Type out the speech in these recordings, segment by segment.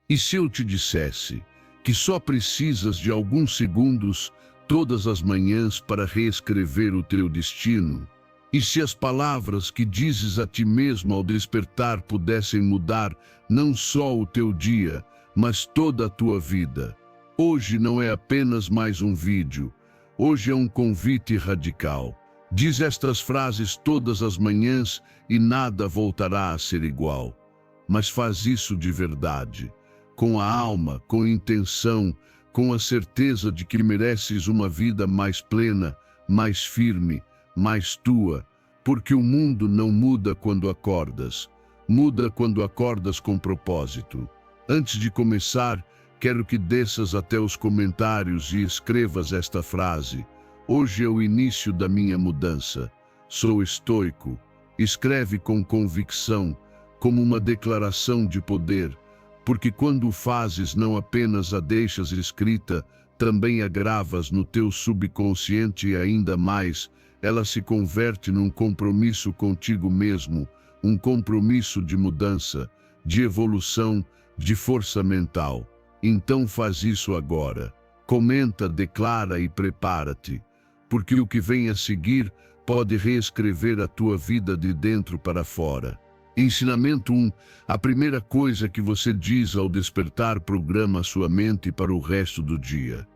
E se eu te dissesse que só precisas de alguns segundos todas as manhãs para reescrever o teu destino? E se as palavras que dizes a ti mesmo ao despertar pudessem mudar não só o teu dia, mas toda a tua vida? Hoje não é apenas mais um vídeo, hoje é um convite radical. Diz estas frases todas as manhãs e nada voltará a ser igual. Mas faz isso de verdade, com a alma, com intenção, com a certeza de que mereces uma vida mais plena, mais firme, mais tua, porque o mundo não muda quando acordas, muda quando acordas com propósito. Antes de começar, quero que desças até os comentários e escrevas esta frase: hoje é o início da minha mudança. Sou estoico. Escreve com convicção, como uma declaração de poder, porque quando o fazes não apenas a deixas escrita, também a gravas no teu subconsciente e ainda mais, ela se converte num compromisso contigo mesmo, um compromisso de mudança, de evolução, de força mental. Então faz isso agora. Comenta, declara e prepara-te, porque o que vem a seguir pode reescrever a tua vida de dentro para fora. Ensinamento 1. A primeira coisa que você diz ao despertar programa sua mente para o resto do dia.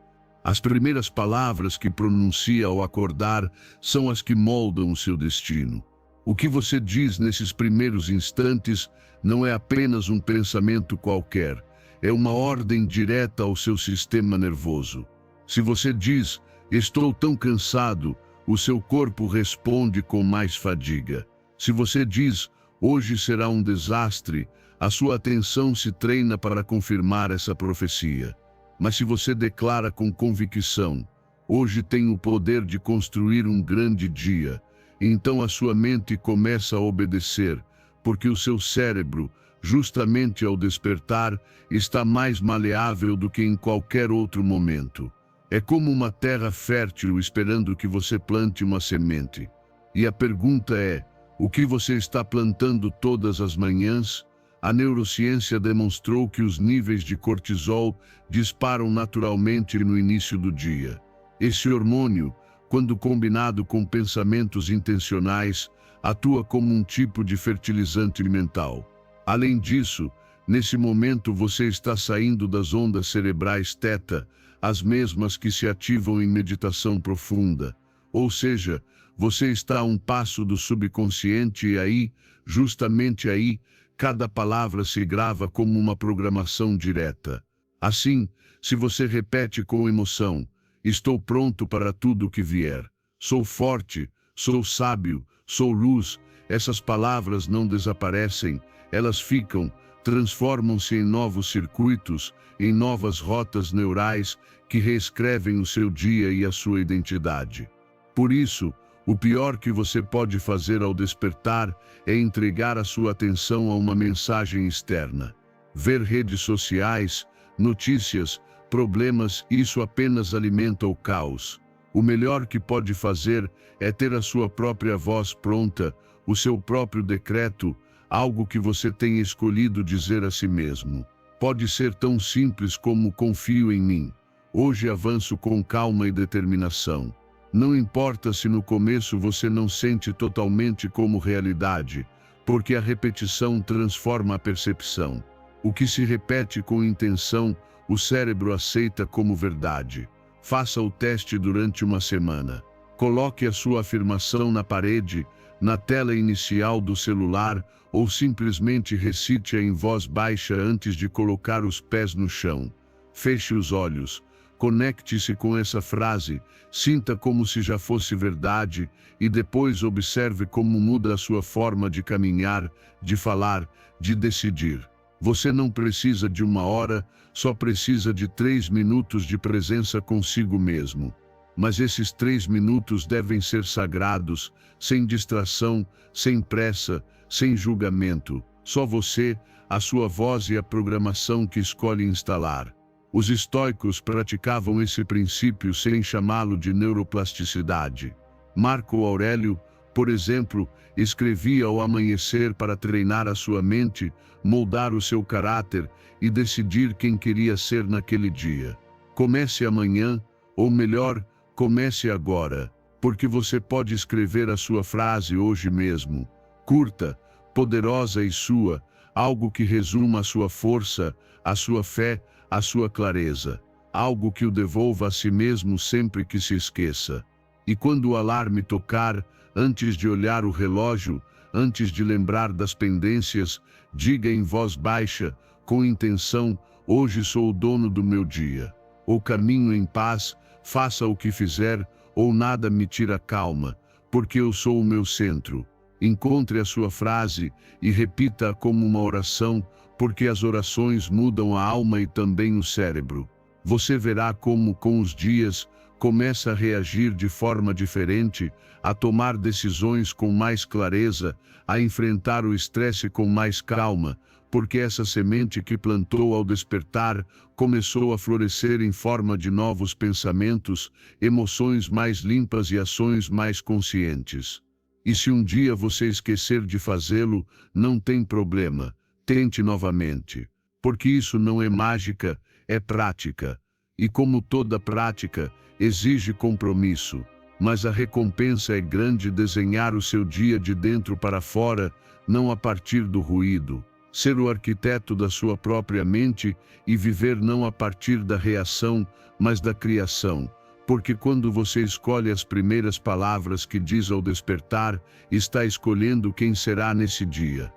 As primeiras palavras que pronuncia ao acordar são as que moldam o seu destino. O que você diz nesses primeiros instantes não é apenas um pensamento qualquer, é uma ordem direta ao seu sistema nervoso. Se você diz, estou tão cansado, o seu corpo responde com mais fadiga. Se você diz, hoje será um desastre, a sua atenção se treina para confirmar essa profecia. Mas se você declara com convicção, hoje tenho o poder de construir um grande dia, então a sua mente começa a obedecer, porque o seu cérebro, justamente ao despertar, está mais maleável do que em qualquer outro momento. É como uma terra fértil esperando que você plante uma semente. E a pergunta é, o que você está plantando todas as manhãs? A neurociência demonstrou que os níveis de cortisol disparam naturalmente no início do dia. Esse hormônio, quando combinado com pensamentos intencionais, atua como um tipo de fertilizante mental. Além disso, nesse momento você está saindo das ondas cerebrais θ, as mesmas que se ativam em meditação profunda. Ou seja, você está a um passo do subconsciente e aí, justamente aí, cada palavra se grava como uma programação direta. Assim, se você repete com emoção, estou pronto para tudo o que vier, sou forte, sou sábio, sou luz, essas palavras não desaparecem, elas ficam, transformam-se em novos circuitos, em novas rotas neurais que reescrevem o seu dia e a sua identidade. Por isso, o pior que você pode fazer ao despertar é entregar a sua atenção a uma mensagem externa. Ver redes sociais, notícias, problemas, isso apenas alimenta o caos. O melhor que pode fazer é ter a sua própria voz pronta, o seu próprio decreto, algo que você tenha escolhido dizer a si mesmo. Pode ser tão simples como confio em mim. Hoje avanço com calma e determinação. Não importa se no começo você não sente totalmente como realidade, porque a repetição transforma a percepção. O que se repete com intenção, o cérebro aceita como verdade. Faça o teste durante uma semana. Coloque a sua afirmação na parede, na tela inicial do celular, ou simplesmente recite-a em voz baixa antes de colocar os pés no chão. Feche os olhos. Conecte-se com essa frase, sinta como se já fosse verdade e depois observe como muda a sua forma de caminhar, de falar, de decidir. Você não precisa de 1 hora, só precisa de 3 minutos de presença consigo mesmo. Mas esses 3 minutos devem ser sagrados, sem distração, sem pressa, sem julgamento. Só você, a sua voz e a programação que escolhe instalar. Os estoicos praticavam esse princípio sem chamá-lo de neuroplasticidade. Marco Aurélio, Por exemplo, escrevia ao amanhecer para treinar a sua mente, moldar o seu caráter e decidir quem queria ser naquele dia. Comece amanhã, ou melhor, comece agora, porque você pode escrever a sua frase hoje mesmo. Curta, poderosa e sua, algo que resuma a sua força, a sua fé, a sua clareza. Algo que o devolva a si mesmo sempre que se esqueça. E quando o alarme tocar, antes de olhar o relógio, antes de lembrar das pendências, diga em voz baixa, com intenção: hoje sou o dono do meu dia. Ou caminho em paz, faça o que fizer, ou nada me tira a calma, porque eu sou o meu centro. Encontre a sua frase e repita-a como uma oração, porque as orações mudam a alma e também o cérebro. Você verá como, com os dias, começa a reagir de forma diferente, a tomar decisões com mais clareza, a enfrentar o estresse com mais calma, porque essa semente que plantou ao despertar começou a florescer em forma de novos pensamentos, emoções mais limpas e ações mais conscientes. E se um dia você esquecer de fazê-lo, não tem problema, tente novamente, porque isso não é mágica, é prática. E como toda prática, exige compromisso, mas a recompensa é grande. Desenhar o seu dia de dentro para fora, não a partir do ruído. Ser o arquiteto da sua própria mente e viver não a partir da reação, mas da criação. Porque quando você escolhe as primeiras palavras que diz ao despertar, está escolhendo quem será nesse dia.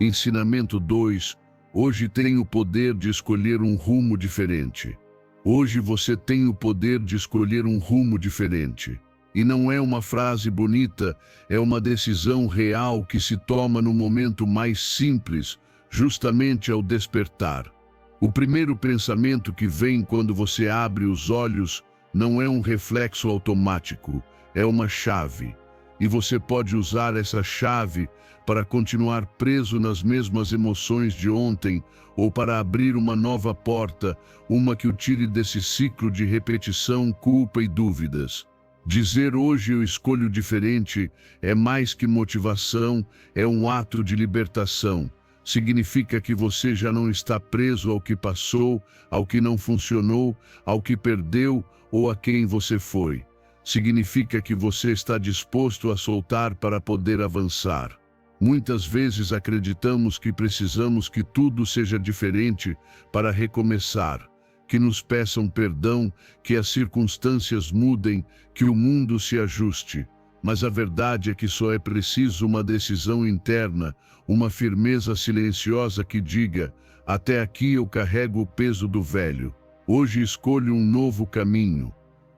Ensinamento 2. Hoje tem o poder de escolher um rumo diferente. Hoje você tem o poder de escolher um rumo diferente. E não é uma frase bonita, é uma decisão real que se toma no momento mais simples, justamente ao despertar. O primeiro pensamento que vem quando você abre os olhos não é um reflexo automático, é uma chave. E você pode usar essa chave para continuar preso nas mesmas emoções de ontem, ou para abrir uma nova porta, uma que o tire desse ciclo de repetição, culpa e dúvidas. Dizer hoje eu escolho diferente é mais que motivação, é um ato de libertação. Significa que você já não está preso ao que passou, ao que não funcionou, ao que perdeu ou a quem você foi. Significa que você está disposto a soltar para poder avançar. Muitas vezes acreditamos que precisamos que tudo seja diferente para recomeçar, que nos peçam perdão, que as circunstâncias mudem, que o mundo se ajuste. Mas a verdade é que só é preciso uma decisão interna, uma firmeza silenciosa que diga: até aqui eu carrego o peso do velho. Hoje escolho um novo caminho.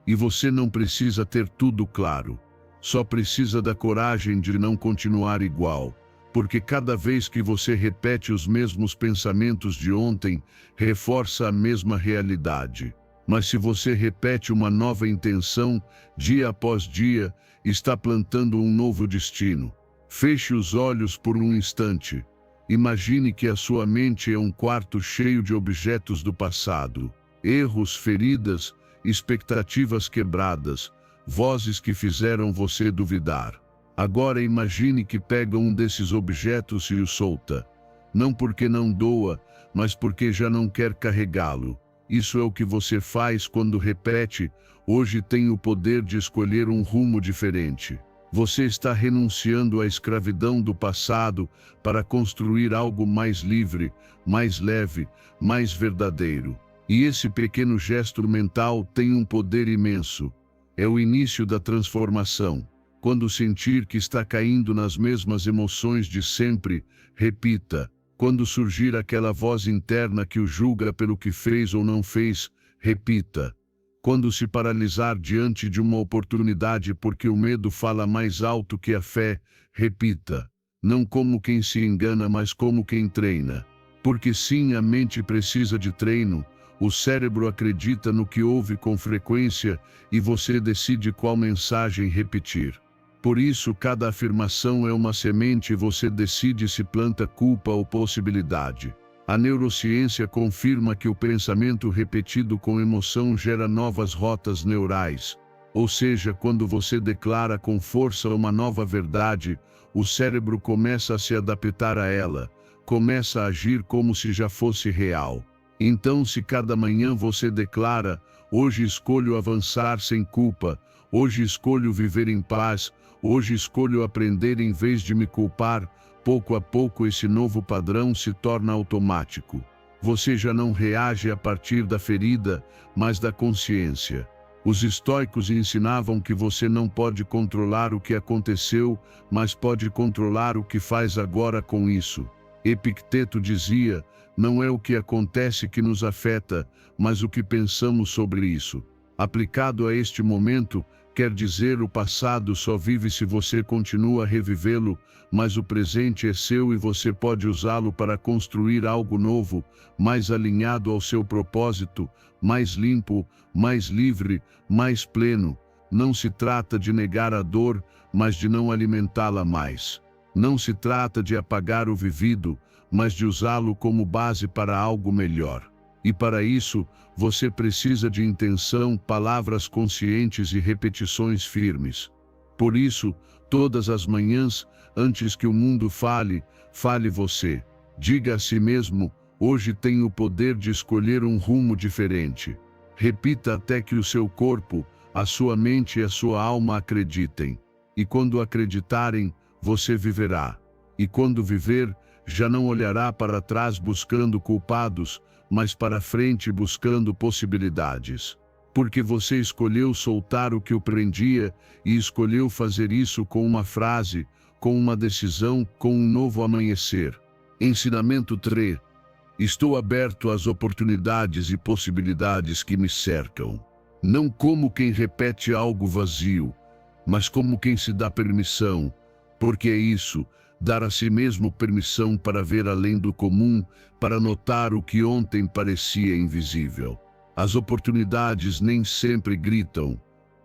E você não precisa ter tudo claro. Só precisa da coragem de não continuar igual. Porque cada vez que você repete os mesmos pensamentos de ontem, reforça a mesma realidade. Mas se você repete uma nova intenção, dia após dia, está plantando um novo destino. Feche os olhos por um instante. Imagine que a sua mente é um quarto cheio de objetos do passado. Erros, feridas, expectativas quebradas, vozes que fizeram você duvidar. Agora imagine que pega um desses objetos e o solta. Não porque não doa, mas porque já não quer carregá-lo. Isso é o que você faz quando repete: hoje tenho o poder de escolher um rumo diferente. Você está renunciando à escravidão do passado para construir algo mais livre, mais leve, mais verdadeiro. E esse pequeno gesto mental tem um poder imenso. É o início da transformação. Quando sentir que está caindo nas mesmas emoções de sempre, repita. Quando surgir aquela voz interna que o julga pelo que fez ou não fez, repita. Quando se paralisar diante de uma oportunidade porque o medo fala mais alto que a fé, repita. Não como quem se engana, mas como quem treina. Porque sim, a mente precisa de treino. O cérebro acredita no que ouve com frequência e você decide qual mensagem repetir. Por isso, cada afirmação é uma semente e você decide se planta culpa ou possibilidade. A neurociência confirma que o pensamento repetido com emoção gera novas rotas neurais. Ou seja, quando você declara com força uma nova verdade, o cérebro começa a se adaptar a ela, começa a agir como se já fosse real. Então, se cada manhã você declara: hoje escolho avançar sem culpa, hoje escolho viver em paz, hoje escolho aprender em vez de me culpar, pouco a pouco esse novo padrão se torna automático. Você já não reage a partir da ferida, mas da consciência. Os estoicos ensinavam que você não pode controlar o que aconteceu, mas pode controlar o que faz agora com isso. Epicteto dizia: não é o que acontece que nos afeta, mas o que pensamos sobre isso. Aplicado a este momento, quer dizer, o passado só vive se você continua a revivê-lo, mas o presente é seu e você pode usá-lo para construir algo novo, mais alinhado ao seu propósito, mais limpo, mais livre, mais pleno. Não se trata de negar a dor, mas de não alimentá-la mais. Não se trata de apagar o vivido, mas de usá-lo como base para algo melhor. E para isso, você precisa de intenção, palavras conscientes e repetições firmes. Por isso, todas as manhãs, antes que o mundo fale, fale você. Diga a si mesmo: hoje tenho o poder de escolher um rumo diferente. Repita até que o seu corpo, a sua mente e a sua alma acreditem. E quando acreditarem, você viverá. E quando viver, já não olhará para trás buscando culpados, mas para frente buscando possibilidades. Porque você escolheu soltar o que o prendia e escolheu fazer isso com uma frase, com uma decisão, com um novo amanhecer. Ensinamento 3. Estou aberto às oportunidades e possibilidades que me cercam. Não como quem repete algo vazio, mas como quem se dá permissão, porque é isso, dar a si mesmo permissão para ver além do comum, para notar o que ontem parecia invisível. As oportunidades nem sempre gritam,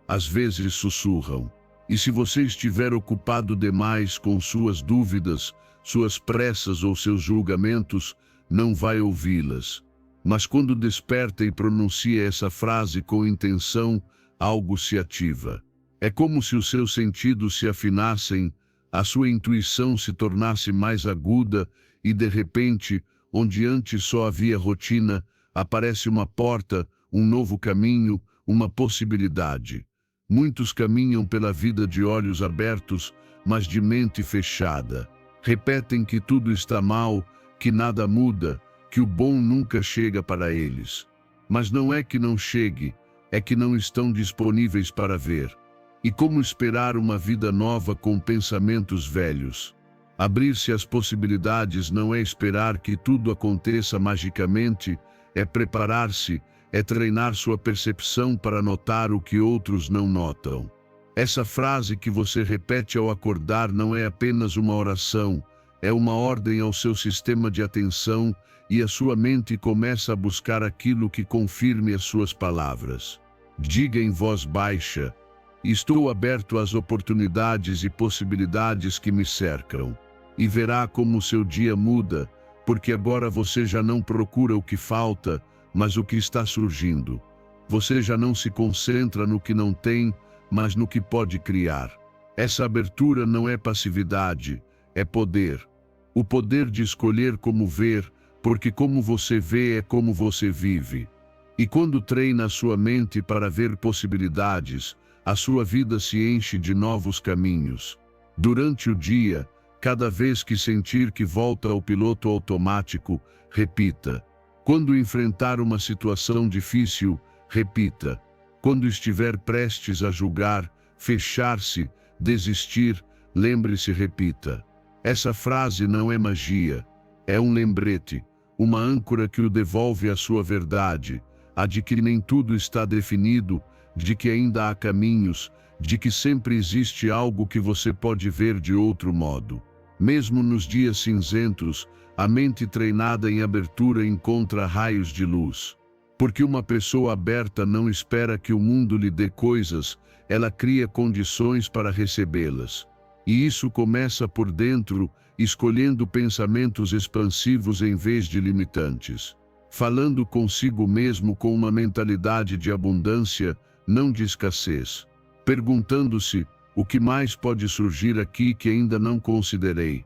às vezes sussurram. E se você estiver ocupado demais com suas dúvidas, suas pressas ou seus julgamentos, não vai ouvi-las. Mas quando desperta e pronuncia essa frase com intenção, algo se ativa. É como se os seus sentidos se afinassem, a sua intuição se tornasse mais aguda e, de repente, onde antes só havia rotina, aparece uma porta, um novo caminho, uma possibilidade. Muitos caminham pela vida de olhos abertos, mas de mente fechada. Repetem que tudo está mal, que nada muda, que o bom nunca chega para eles. Mas não é que não chegue, é que não estão disponíveis para ver. E como esperar uma vida nova com pensamentos velhos? Abrir-se às possibilidades não é esperar que tudo aconteça magicamente, é preparar-se, é treinar sua percepção para notar o que outros não notam. Essa frase que você repete ao acordar não é apenas uma oração, é uma ordem ao seu sistema de atenção, e a sua mente começa a buscar aquilo que confirme as suas palavras. Diga em voz baixa: estou aberto às oportunidades e possibilidades que me cercam. E verá como o seu dia muda, porque agora você já não procura o que falta, mas o que está surgindo. Você já não se concentra no que não tem, mas no que pode criar. Essa abertura não é passividade, é poder. O poder de escolher como ver, porque como você vê é como você vive. E quando treina a sua mente para ver possibilidades, a sua vida se enche de novos caminhos. Durante o dia, cada vez que sentir que volta ao piloto automático, repita. Quando enfrentar uma situação difícil, repita. Quando estiver prestes a julgar, fechar-se, desistir, lembre-se, repita. Essa frase não é magia, é um lembrete, uma âncora que o devolve à sua verdade, a de que nem tudo está definido, de que ainda há caminhos, de que sempre existe algo que você pode ver de outro modo. Mesmo nos dias cinzentos, a mente treinada em abertura encontra raios de luz. Porque uma pessoa aberta não espera que o mundo lhe dê coisas, ela cria condições para recebê-las. E isso começa por dentro, escolhendo pensamentos expansivos em vez de limitantes. Falando consigo mesmo com uma mentalidade de abundância, não de escassez. perguntando-se: o que mais pode surgir aqui que ainda não considerei?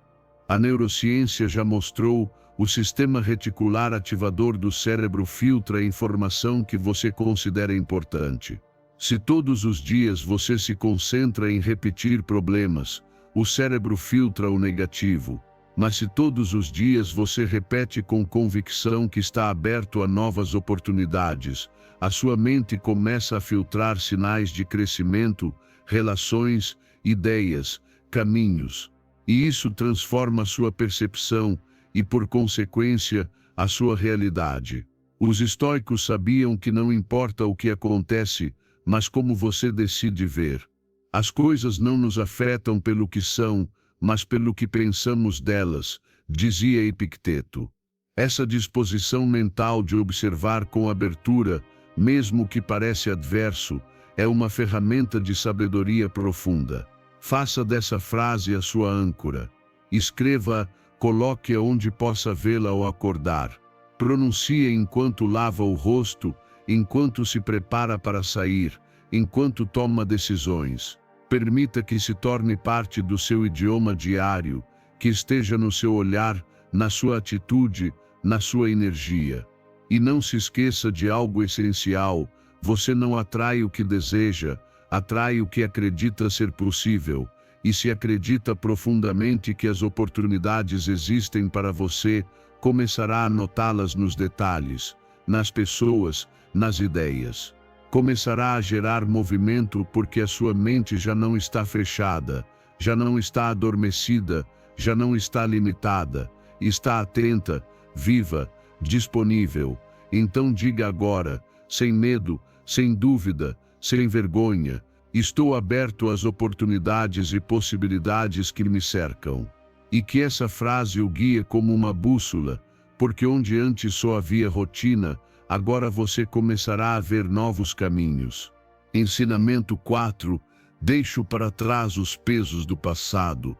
A neurociência já mostrou: o sistema reticular ativador do cérebro filtra a informação que você considera importante. Se todos os dias você se concentra em repetir problemas, o cérebro filtra o negativo. Mas se todos os dias você repete com convicção que está aberto a novas oportunidades, a sua mente começa a filtrar sinais de crescimento, relações, ideias, caminhos. E isso transforma a sua percepção e, por consequência, a sua realidade. Os estoicos sabiam que não importa o que acontece, mas como você decide ver. As coisas não nos afetam pelo que são, mas pelo que pensamos delas, dizia Epicteto. Essa disposição mental de observar com abertura, mesmo que parece adverso, é uma ferramenta de sabedoria profunda. Faça dessa frase a sua âncora. Escreva-a, coloque-a onde possa vê-la ao acordar. Pronuncie enquanto lava o rosto, enquanto se prepara para sair, enquanto toma decisões. Permita que se torne parte do seu idioma diário, que esteja no seu olhar, na sua atitude, na sua energia. E não se esqueça de algo essencial: você não atrai o que deseja, atrai o que acredita ser possível. E se acredita profundamente que as oportunidades existem para você, começará a notá-las nos detalhes, nas pessoas, nas ideias. Começará a gerar movimento porque a sua mente já não está fechada, já não está adormecida, já não está limitada, está atenta, viva, disponível. Então diga agora, sem medo, sem dúvida, sem vergonha: estou aberto às oportunidades e possibilidades que me cercam. E que essa frase o guie como uma bússola, porque onde antes só havia rotina, agora você começará a ver novos caminhos. Ensinamento 4. Deixo para trás os pesos do passado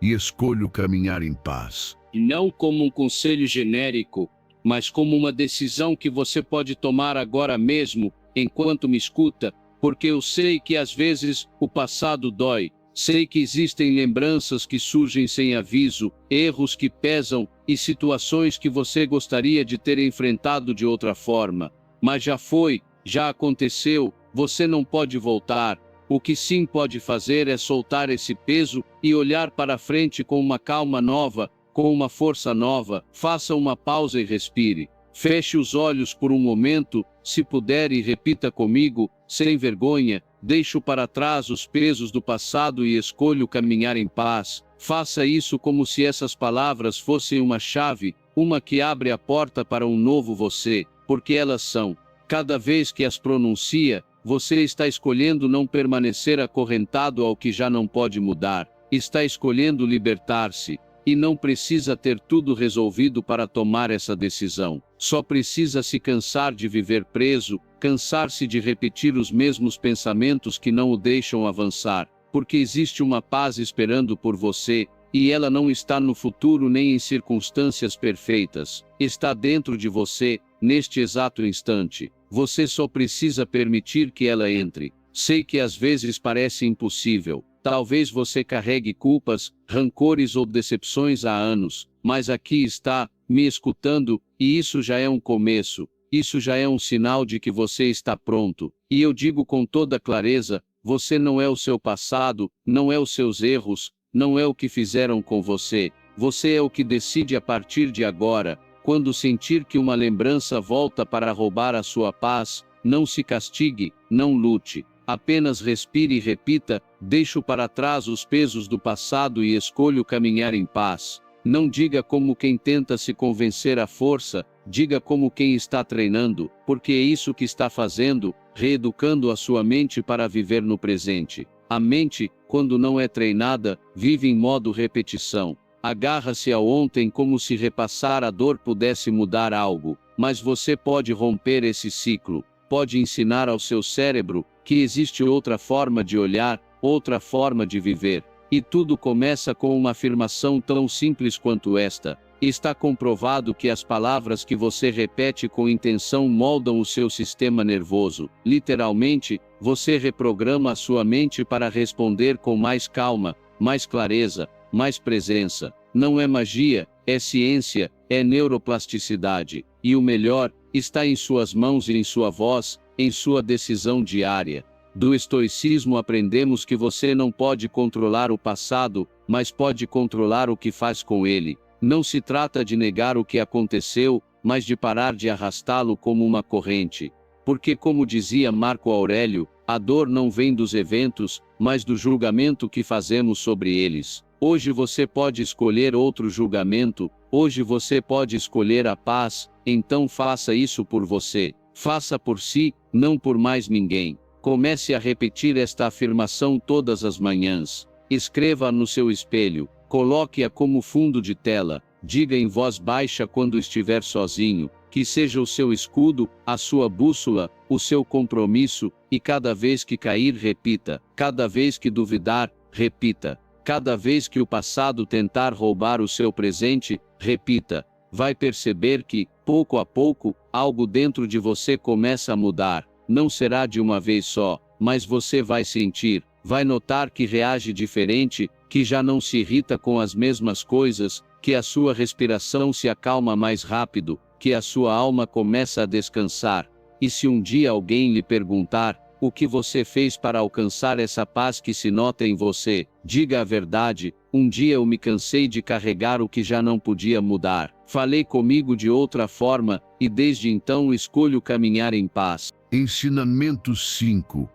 e escolho caminhar em paz. E não como um conselho genérico, mas como uma decisão que você pode tomar agora mesmo, enquanto me escuta, porque eu sei que às vezes o passado dói. Sei que existem lembranças que surgem sem aviso, erros que pesam e situações que você gostaria de ter enfrentado de outra forma. Mas já foi, já aconteceu, você não pode voltar. O que sim pode fazer é soltar esse peso e olhar para frente com uma calma nova, com uma força nova. Faça uma pausa e respire. Feche os olhos por um momento, se puder, e repita comigo, sem vergonha: deixo para trás os pesos do passado e escolho caminhar em paz. Faça isso como se essas palavras fossem uma chave, uma que abre a porta para um novo você, porque elas são. Cada vez que as pronuncia, você está escolhendo não permanecer acorrentado ao que já não pode mudar. Está escolhendo libertar-se. E não precisa ter tudo resolvido para tomar essa decisão. Só precisa se cansar de viver preso, cansar-se de repetir os mesmos pensamentos que não o deixam avançar, porque existe uma paz esperando por você, e ela não está no futuro nem em circunstâncias perfeitas. Está dentro de você, neste exato instante. Você só precisa permitir que ela entre. Sei que às vezes parece impossível. Talvez você carregue culpas, rancores ou decepções há anos, mas aqui está, me escutando, e isso já é um começo, isso já é um sinal de que você está pronto. E eu digo com toda clareza: você não é o seu passado, não é os seus erros, não é o que fizeram com você. Você é o que decide a partir de agora. Quando sentir que uma lembrança volta para roubar a sua paz, não se castigue, não lute. Apenas respire e repita: deixo para trás os pesos do passado e escolho caminhar em paz. Não diga como quem tenta se convencer à força, diga como quem está treinando, porque é isso que está fazendo, reeducando a sua mente para viver no presente. A mente, quando não é treinada, vive em modo repetição. Agarra-se ao ontem como se repassar a dor pudesse mudar algo, mas você pode romper esse ciclo. Pode ensinar ao seu cérebro que existe outra forma de olhar, outra forma de viver. E tudo começa com uma afirmação tão simples quanto esta: Está comprovado que as palavras que você repete com intenção moldam o seu sistema nervoso. Literalmente, você reprograma a sua mente para responder com mais calma, mais clareza, mais presença. Não é magia, é ciência, é neuroplasticidade. E o melhor, está em suas mãos e em sua voz, em sua decisão diária. Do estoicismo aprendemos que você não pode controlar o passado, mas pode controlar o que faz com ele. Não se trata de negar o que aconteceu, mas de parar de arrastá-lo como uma corrente. Porque, como dizia Marco Aurélio, a dor não vem dos eventos, mas do julgamento que fazemos sobre eles. Hoje você pode escolher outro julgamento, hoje você pode escolher a paz, então faça isso por você. Faça por si, não por mais ninguém. Comece a repetir esta afirmação todas as manhãs. Escreva-a no seu espelho. Coloque-a como fundo de tela, diga em voz baixa quando estiver sozinho, que seja o seu escudo, a sua bússola, o seu compromisso, e cada vez que cair repita, cada vez que duvidar, repita, cada vez que o passado tentar roubar o seu presente, repita. Vai perceber que, pouco a pouco, algo dentro de você começa a mudar, não será de uma vez só, mas você vai sentir, vai notar que reage diferente, que já não se irrita com as mesmas coisas, que a sua respiração se acalma mais rápido, que a sua alma começa a descansar. E se um dia alguém lhe perguntar, o que você fez para alcançar essa paz que se nota em você, diga a verdade, um dia eu me cansei de carregar o que já não podia mudar. Falei comigo de outra forma, e desde então escolho caminhar em paz. Ensinamento 5.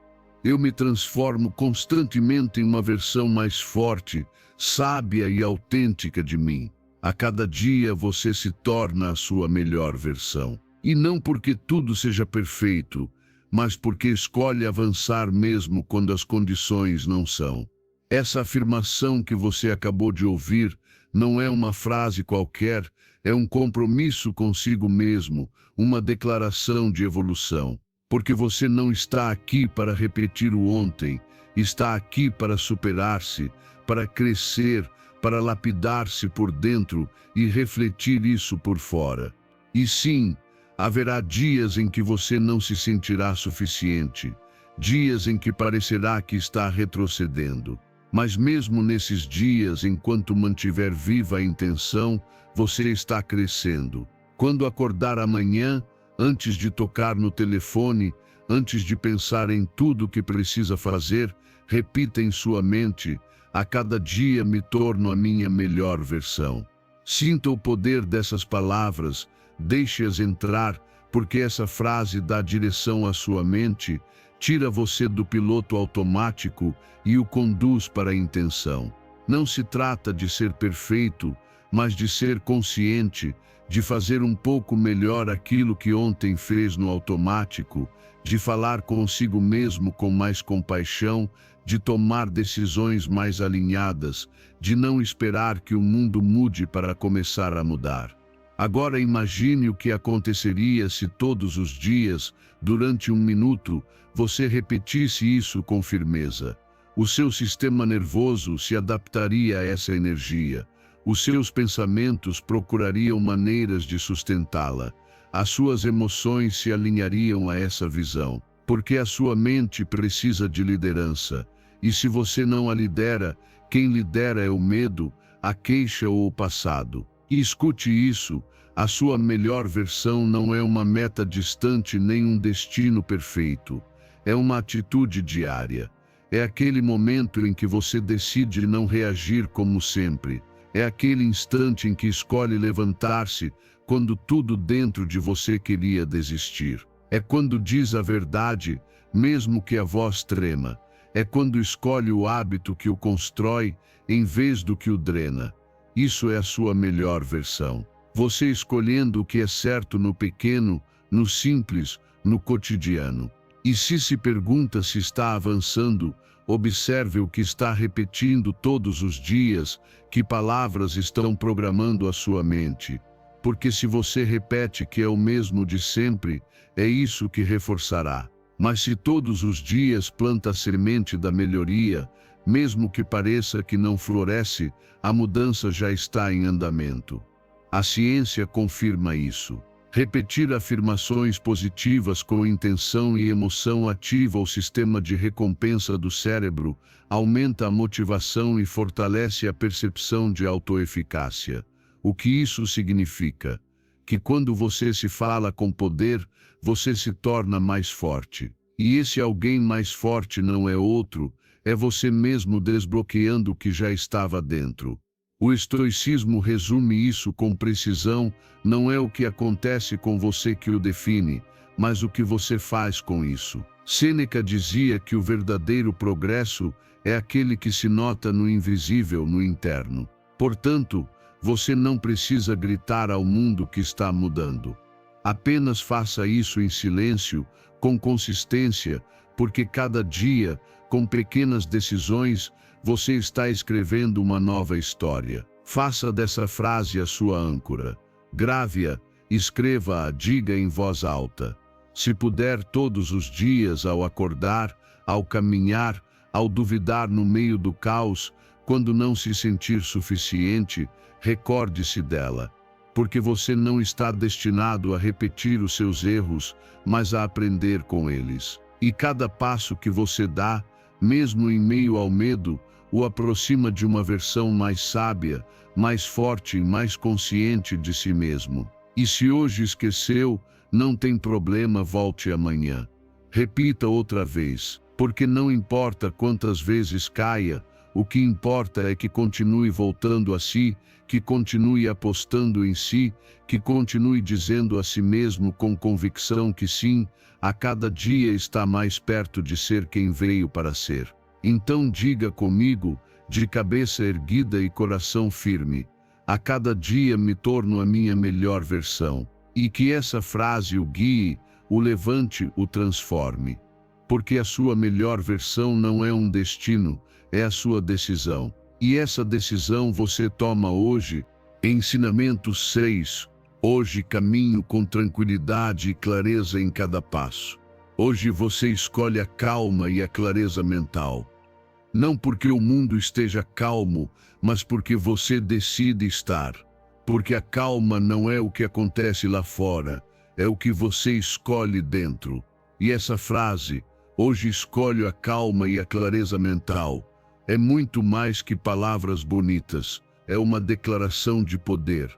Eu me transformo constantemente em uma versão mais forte, sábia e autêntica de mim. A cada dia você se torna a sua melhor versão. E não porque tudo seja perfeito, mas porque escolhe avançar mesmo quando as condições não são. Essa afirmação que você acabou de ouvir não é uma frase qualquer, é um compromisso consigo mesmo, uma declaração de evolução. Porque você não está aqui para repetir o ontem, está aqui para superar-se, para crescer, para lapidar-se por dentro e refletir isso por fora. E sim, haverá dias em que você não se sentirá suficiente, dias em que parecerá que está retrocedendo. Mas mesmo nesses dias, enquanto mantiver viva a intenção, você está crescendo. Quando acordar amanhã, antes de tocar no telefone, antes de pensar em tudo o que precisa fazer, repita em sua mente, a cada dia me torno a minha melhor versão. Sinta o poder dessas palavras, deixe-as entrar, porque essa frase dá direção à sua mente, tira você do piloto automático e o conduz para a intenção. Não se trata de ser perfeito, mas de ser consciente, de fazer um pouco melhor aquilo que ontem fez no automático, de falar consigo mesmo com mais compaixão, de tomar decisões mais alinhadas, de não esperar que o mundo mude para começar a mudar. Agora imagine o que aconteceria se todos os dias, durante um minuto, você repetisse isso com firmeza. O seu sistema nervoso se adaptaria a essa energia. Os seus pensamentos procurariam maneiras de sustentá-la. As suas emoções se alinhariam a essa visão, porque a sua mente precisa de liderança. E se você não a lidera, quem lidera é o medo, a queixa ou o passado. E escute isso, a sua melhor versão não é uma meta distante nem um destino perfeito. É uma atitude diária. É aquele momento em que você decide não reagir como sempre. É aquele instante em que escolhe levantar-se quando tudo dentro de você queria desistir. É quando diz a verdade, mesmo que a voz trema. É quando escolhe o hábito que o constrói em vez do que o drena. Isso é a sua melhor versão. Você escolhendo o que é certo no pequeno, no simples, no cotidiano. E se pergunta se está avançando, observe o que está repetindo todos os dias, que palavras estão programando a sua mente. Porque se você repete que é o mesmo de sempre, é isso que reforçará. Mas se todos os dias planta a semente da melhoria, mesmo que pareça que não floresce, a mudança já está em andamento. A ciência confirma isso. Repetir afirmações positivas com intenção e emoção ativa o sistema de recompensa do cérebro, aumenta a motivação e fortalece a percepção de autoeficácia. O que isso significa? Que quando você se fala com poder, você se torna mais forte. E esse alguém mais forte não é outro, é você mesmo desbloqueando o que já estava dentro. O estoicismo resume isso com precisão: não é o que acontece com você que o define, mas o que você faz com isso. Sêneca dizia que o verdadeiro progresso é aquele que se nota no invisível, no interno. Portanto, você não precisa gritar ao mundo que está mudando. Apenas faça isso em silêncio, com consistência, porque cada dia, com pequenas decisões, você está escrevendo uma nova história. Faça dessa frase a sua âncora. Grave-a, escreva-a, diga em voz alta. Se puder, todos os dias, ao acordar, ao caminhar, ao duvidar no meio do caos, quando não se sentir suficiente, recorde-se dela. Porque você não está destinado a repetir os seus erros, mas a aprender com eles. E cada passo que você dá, mesmo em meio ao medo, o aproxima de uma versão mais sábia, mais forte e mais consciente de si mesmo. E se hoje esqueceu, não tem problema, volte amanhã. Repita outra vez, porque não importa quantas vezes caia, o que importa é que continue voltando a si, que continue apostando em si, que continue dizendo a si mesmo com convicção que sim, a cada dia está mais perto de ser quem veio para ser. Então diga comigo, de cabeça erguida e coração firme: a cada dia me torno a minha melhor versão. E que essa frase o guie, o levante, o transforme. Porque a sua melhor versão não é um destino, é a sua decisão. E essa decisão você toma hoje. Ensinamento 6. Hoje caminho com tranquilidade e clareza em cada passo. Hoje você escolhe a calma e a clareza mental. Não porque o mundo esteja calmo, mas porque você decide estar. Porque a calma não é o que acontece lá fora, é o que você escolhe dentro. E essa frase, hoje escolho a calma e a clareza mental, é muito mais que palavras bonitas, é uma declaração de poder.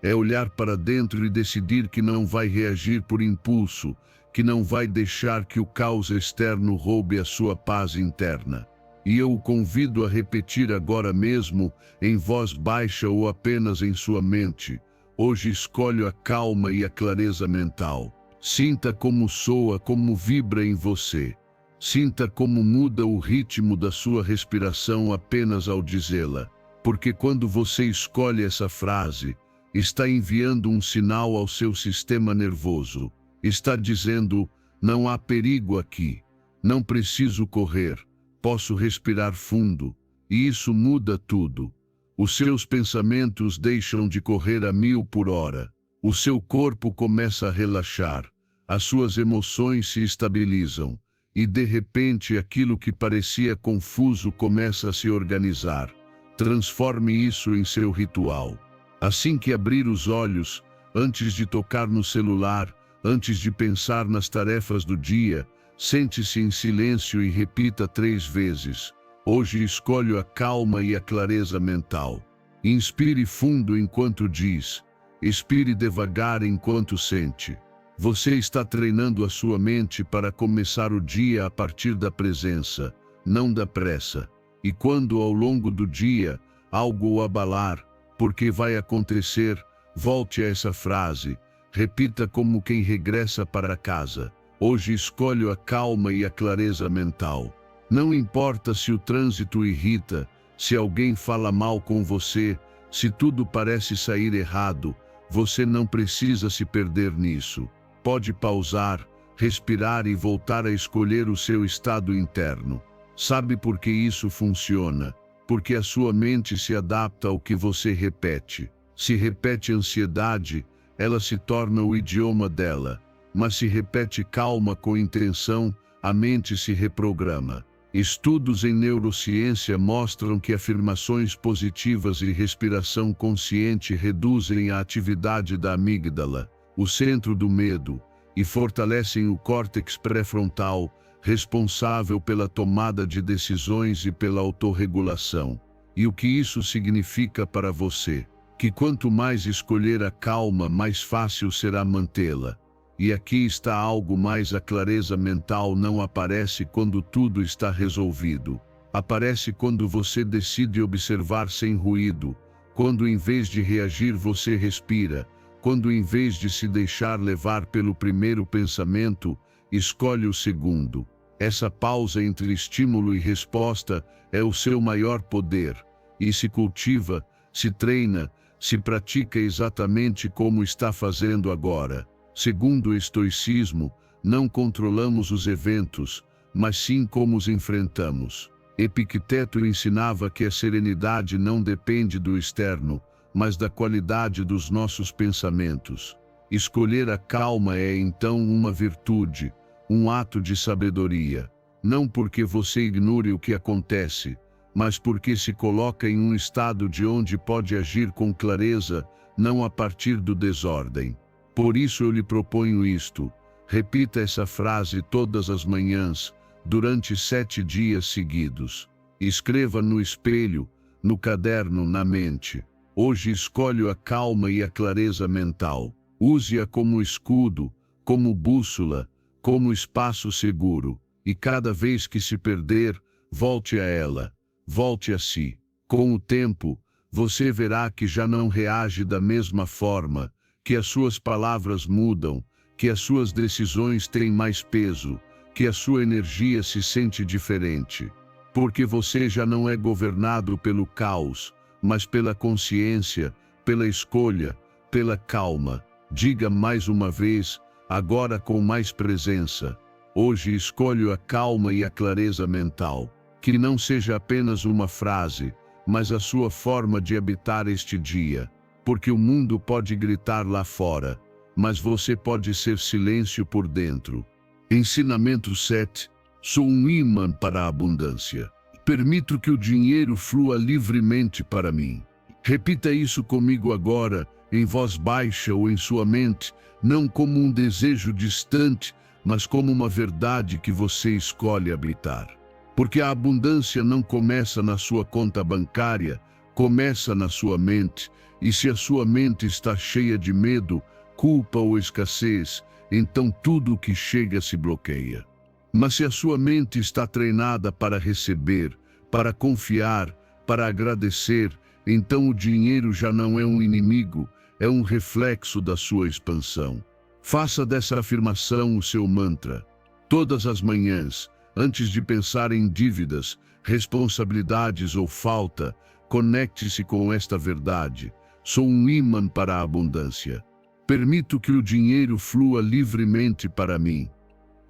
É olhar para dentro e decidir que não vai reagir por impulso, que não vai deixar que o caos externo roube a sua paz interna. E eu o convido a repetir agora mesmo, em voz baixa ou apenas em sua mente: hoje escolho a calma e a clareza mental. Sinta como soa, como vibra em você. Sinta como muda o ritmo da sua respiração apenas ao dizê-la. Porque quando você escolhe essa frase, está enviando um sinal ao seu sistema nervoso. Está dizendo: não há perigo aqui, não preciso correr, posso respirar fundo. E isso muda tudo. Os seus pensamentos deixam de correr a 1000 por hora. O seu corpo começa a relaxar, as suas emoções se estabilizam, e de repente aquilo que parecia confuso começa a se organizar. Transforme isso em seu ritual. Assim que abrir os olhos, antes de tocar no celular, antes de pensar nas tarefas do dia, sente-se em silêncio e repita 3 vezes: hoje escolho a calma e a clareza mental. Inspire fundo enquanto diz, expire devagar enquanto sente. Você está treinando a sua mente para começar o dia a partir da presença, não da pressa. E quando ao longo do dia algo o abalar, porque vai acontecer, volte a essa frase, repita como quem regressa para casa: hoje escolho a calma e a clareza mental. Não importa se o trânsito irrita, se alguém fala mal com você, se tudo parece sair errado, você não precisa se perder nisso. Pode pausar, respirar e voltar a escolher o seu estado interno. Sabe por que isso funciona? Porque a sua mente se adapta ao que você repete. Se repete ansiedade, ela se torna o idioma dela. Mas se repete calma com intenção, a mente se reprograma. Estudos em neurociência mostram que afirmações positivas e respiração consciente reduzem a atividade da amígdala, o centro do medo, e fortalecem o córtex pré-frontal, responsável pela tomada de decisões e pela autorregulação. E o que isso significa para você? Que quanto mais escolher a calma, mais fácil será mantê-la. E aqui está algo mais: a clareza mental não aparece quando tudo está resolvido. Aparece quando você decide observar sem ruído, quando em vez de reagir você respira, quando em vez de se deixar levar pelo primeiro pensamento, escolhe o segundo. Essa pausa entre estímulo e resposta é o seu maior poder, e se cultiva, se treina, se pratica exatamente como está fazendo agora. Segundo o estoicismo, não controlamos os eventos, mas sim como os enfrentamos. Epicteto ensinava que a serenidade não depende do externo, mas da qualidade dos nossos pensamentos. Escolher a calma é então uma virtude, um ato de sabedoria, não porque você ignore o que acontece, mas porque se coloca em um estado de onde pode agir com clareza, não a partir do desordem. Por isso eu lhe proponho isto: repita essa frase todas as manhãs, durante 7 dias seguidos. Escreva no espelho, no caderno, na mente. Hoje escolho a calma e a clareza mental. Use-a como escudo, como bússola, como espaço seguro, e cada vez que se perder, volte a ela, volte a si. Com o tempo, você verá que já não reage da mesma forma, que as suas palavras mudam, que as suas decisões têm mais peso, que a sua energia se sente diferente. Porque você já não é governado pelo caos, mas pela consciência, pela escolha, pela calma. Diga mais uma vez, agora com mais presença: hoje escolho a calma e a clareza mental. Que não seja apenas uma frase, mas a sua forma de habitar este dia. Porque o mundo pode gritar lá fora, mas você pode ser silêncio por dentro. Ensinamento 7. Sou um imã para a abundância. Permito que o dinheiro flua livremente para mim. Repita isso comigo agora, em voz baixa ou em sua mente, não como um desejo distante, mas como uma verdade que você escolhe habitar. Porque a abundância não começa na sua conta bancária, começa na sua mente, e se a sua mente está cheia de medo, culpa ou escassez, então tudo o que chega se bloqueia. Mas se a sua mente está treinada para receber, para confiar, para agradecer, então o dinheiro já não é um inimigo, é um reflexo da sua expansão. Faça dessa afirmação o seu mantra. Todas as manhãs, antes de pensar em dívidas, responsabilidades ou falta, conecte-se com esta verdade: sou um imã para a abundância. Permito que o dinheiro flua livremente para mim.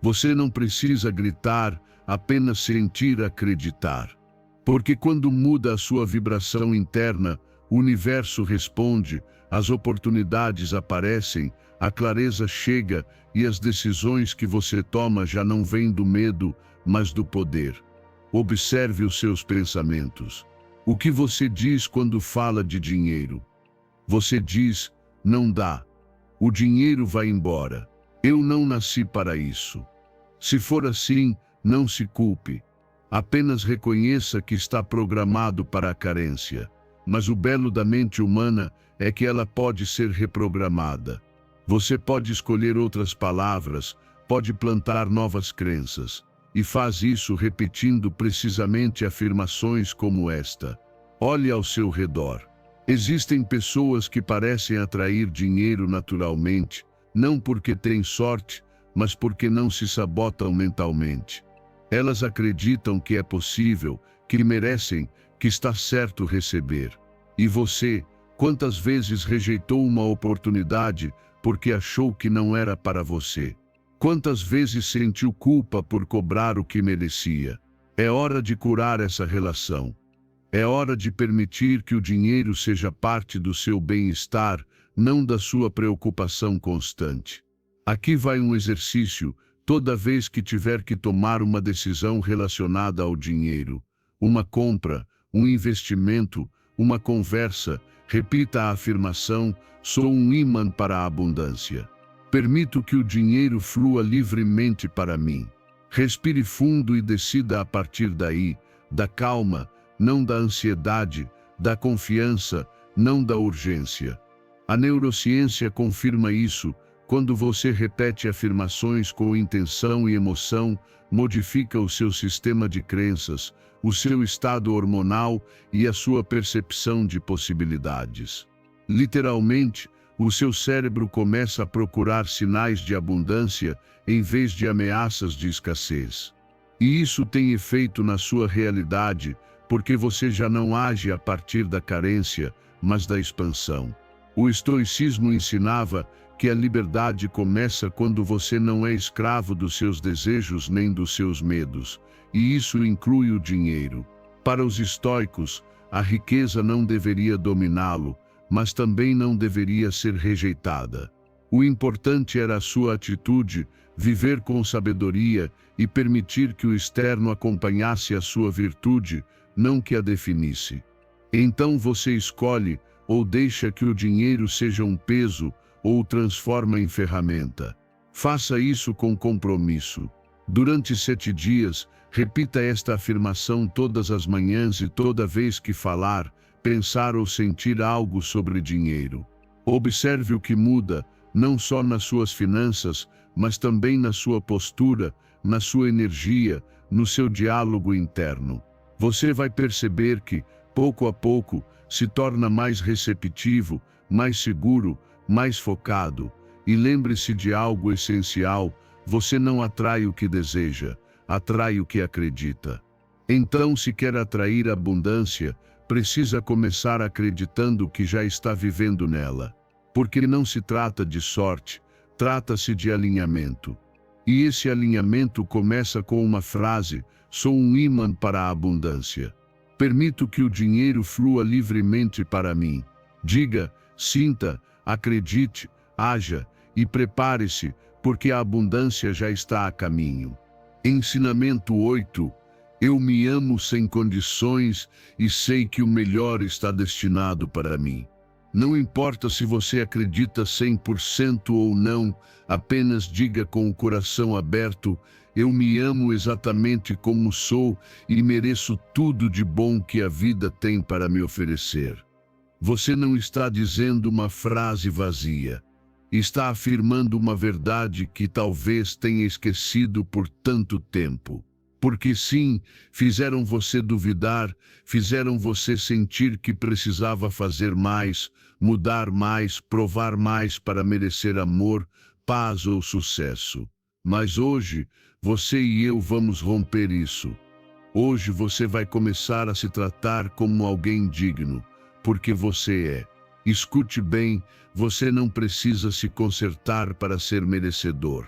Você não precisa gritar, apenas sentir, acreditar. Porque quando muda a sua vibração interna, o universo responde, as oportunidades aparecem, a clareza chega e as decisões que você toma já não vêm do medo, mas do poder. Observe os seus pensamentos. O que você diz quando fala de dinheiro? Você diz: não dá. O dinheiro vai embora. Eu não nasci para isso. Se for assim, não se culpe. Apenas reconheça que está programado para a carência. Mas o belo da mente humana é que ela pode ser reprogramada. Você pode escolher outras palavras, pode plantar novas crenças. E faz isso repetindo precisamente afirmações como esta. Olhe ao seu redor. Existem pessoas que parecem atrair dinheiro naturalmente, não porque têm sorte, mas porque não se sabotam mentalmente. Elas acreditam que é possível, que merecem, que está certo receber. E você, quantas vezes rejeitou uma oportunidade porque achou que não era para você? Quantas vezes sentiu culpa por cobrar o que merecia? É hora de curar essa relação. É hora de permitir que o dinheiro seja parte do seu bem-estar, não da sua preocupação constante. Aqui vai um exercício: Toda vez que tiver que tomar uma decisão relacionada ao dinheiro, uma compra, um investimento, uma conversa, repita a afirmação: sou um ímã para a abundância. Permito que o dinheiro flua livremente para mim. Respire fundo e decida a partir daí, da calma, não da ansiedade, da confiança, não da urgência. A neurociência confirma isso. Quando você repete afirmações com intenção e emoção, modifica o seu sistema de crenças, o seu estado hormonal e a sua percepção de possibilidades. Literalmente, o seu cérebro começa a procurar sinais de abundância em vez de ameaças de escassez. E isso tem efeito na sua realidade, porque você já não age a partir da carência, mas da expansão. O estoicismo ensinava que a liberdade começa quando você não é escravo dos seus desejos nem dos seus medos, e isso inclui o dinheiro. Para os estoicos, a riqueza não deveria dominá-lo, mas também não deveria ser rejeitada. O importante era a sua atitude, viver com sabedoria e permitir que o externo acompanhasse a sua virtude, não que a definisse. Então você escolhe, ou deixa que o dinheiro seja um peso, ou o transforma em ferramenta. Faça isso com compromisso. Durante 7 dias, repita esta afirmação todas as manhãs e toda vez que falar, pensar ou sentir algo sobre dinheiro. Observe o que muda, não só nas suas finanças, mas também na sua postura, na sua energia, no seu diálogo interno. Você vai perceber que, pouco a pouco, se torna mais receptivo, mais seguro, mais focado. E lembre-se de algo essencial: você não atrai o que deseja, atrai o que acredita. Então, se quer atrair abundância, precisa começar acreditando que já está vivendo nela. Porque não se trata de sorte, trata-se de alinhamento. E esse alinhamento começa com uma frase: sou um ímã para a abundância. Permito que o dinheiro flua livremente para mim. Diga, sinta, acredite, haja e prepare-se, porque a abundância já está a caminho. Ensinamento 8. Eu me amo sem condições e sei que o melhor está destinado para mim. Não importa se você acredita 100% ou não, apenas diga com o coração aberto: eu me amo exatamente como sou e mereço tudo de bom que a vida tem para me oferecer. Você não está dizendo uma frase vazia. Está afirmando uma verdade que talvez tenha esquecido por tanto tempo. Porque sim, fizeram você duvidar, fizeram você sentir que precisava fazer mais, mudar mais, provar mais para merecer amor, paz ou sucesso. Mas hoje, você e eu vamos romper isso. Hoje você vai começar a se tratar como alguém digno, porque você é. Escute bem, você não precisa se consertar para ser merecedor.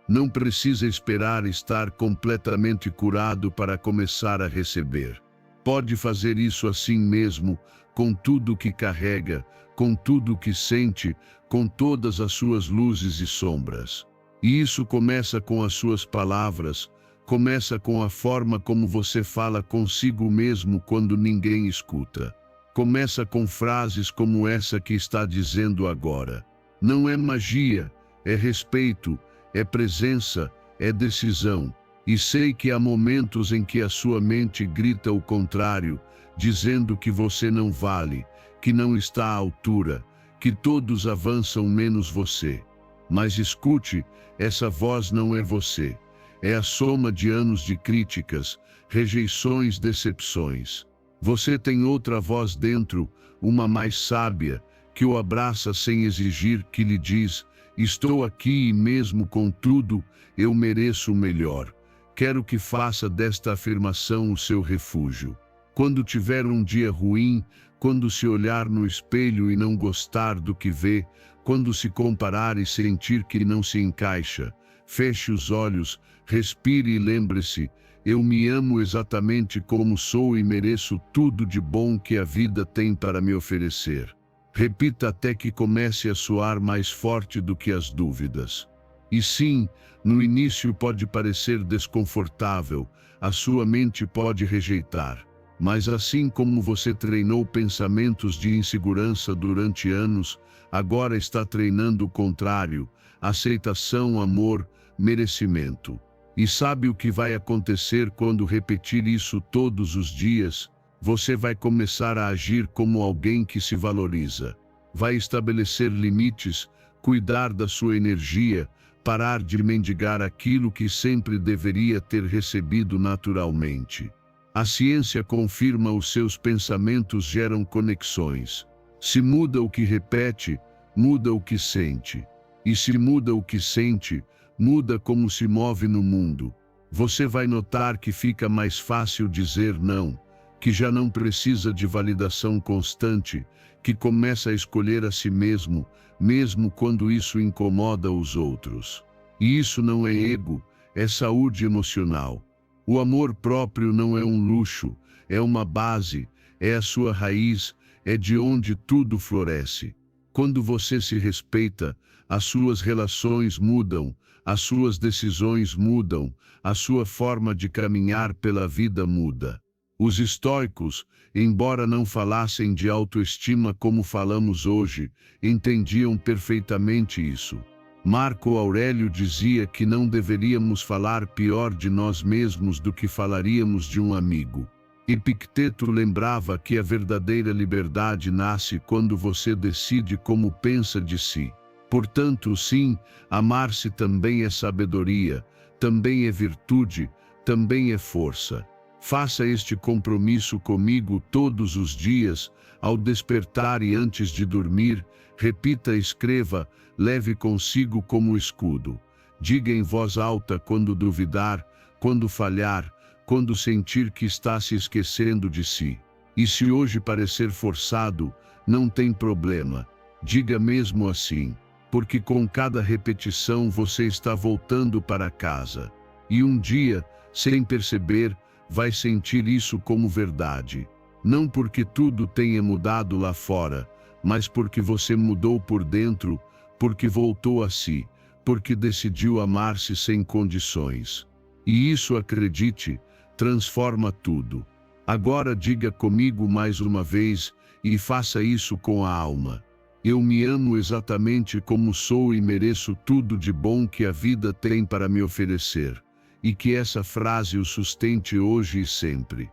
Não precisa esperar estar completamente curado para começar a receber. Pode fazer isso assim mesmo, com tudo que carrega, com tudo que sente, com todas as suas luzes e sombras. E isso começa com as suas palavras, começa com a forma como você fala consigo mesmo quando ninguém escuta. Começa com frases como essa que está dizendo agora. Não é magia, é respeito, é presença, é decisão. E sei que há momentos em que a sua mente grita o contrário, dizendo que você não vale, que não está à altura, que todos avançam menos você. Mas escute, essa voz não é você. É a soma de anos de críticas, rejeições, decepções. Você tem outra voz dentro, uma mais sábia, que o abraça sem exigir, que lhe diz: estou aqui e mesmo com tudo, eu mereço o melhor. Quero que faça desta afirmação o seu refúgio. Quando tiver um dia ruim, quando se olhar no espelho e não gostar do que vê, quando se comparar e sentir que não se encaixa, feche os olhos, respire e lembre-se: eu me amo exatamente como sou e mereço tudo de bom que a vida tem para me oferecer. Repita até que comece a soar mais forte do que as dúvidas. E sim, no início pode parecer desconfortável, a sua mente pode rejeitar. Mas assim como você treinou pensamentos de insegurança durante anos, agora está treinando o contrário: aceitação, amor, merecimento. E sabe o que vai acontecer quando repetir isso todos os dias? Você vai começar a agir como alguém que se valoriza. Vai estabelecer limites, cuidar da sua energia, parar de mendigar aquilo que sempre deveria ter recebido naturalmente. A ciência confirma os seus pensamentos geram conexões. Se muda o que repete, muda o que sente. E se muda o que sente, muda como se move no mundo. Você vai notar que fica mais fácil dizer não, que já não precisa de validação constante, que começa a escolher a si mesmo, mesmo quando isso incomoda os outros. E isso não é ego, é saúde emocional. O amor próprio não é um luxo, é uma base, é a sua raiz, é de onde tudo floresce. Quando você se respeita, as suas relações mudam, as suas decisões mudam, a sua forma de caminhar pela vida muda. Os estoicos, embora não falassem de autoestima como falamos hoje, entendiam perfeitamente isso. Marco Aurélio dizia que não deveríamos falar pior de nós mesmos do que falaríamos de um amigo. Epicteto lembrava que a verdadeira liberdade nasce quando você decide como pensa de si. Portanto, sim, amar-se também é sabedoria, também é virtude, também é força. Faça este compromisso comigo todos os dias, ao despertar e antes de dormir, repita, escreva, leve consigo como escudo. Diga em voz alta quando duvidar, quando falhar, quando sentir que está se esquecendo de si. E se hoje parecer forçado, não tem problema. Diga mesmo assim, porque com cada repetição você está voltando para casa. E um dia, sem perceber, vai sentir isso como verdade. Não porque tudo tenha mudado lá fora, mas porque você mudou por dentro, porque voltou a si, porque decidiu amar-se sem condições. E isso, acredite, transforma tudo. Agora diga comigo mais uma vez, e faça isso com a alma. Eu me amo exatamente como sou e mereço tudo de bom que a vida tem para me oferecer. E que essa frase o sustente hoje e sempre.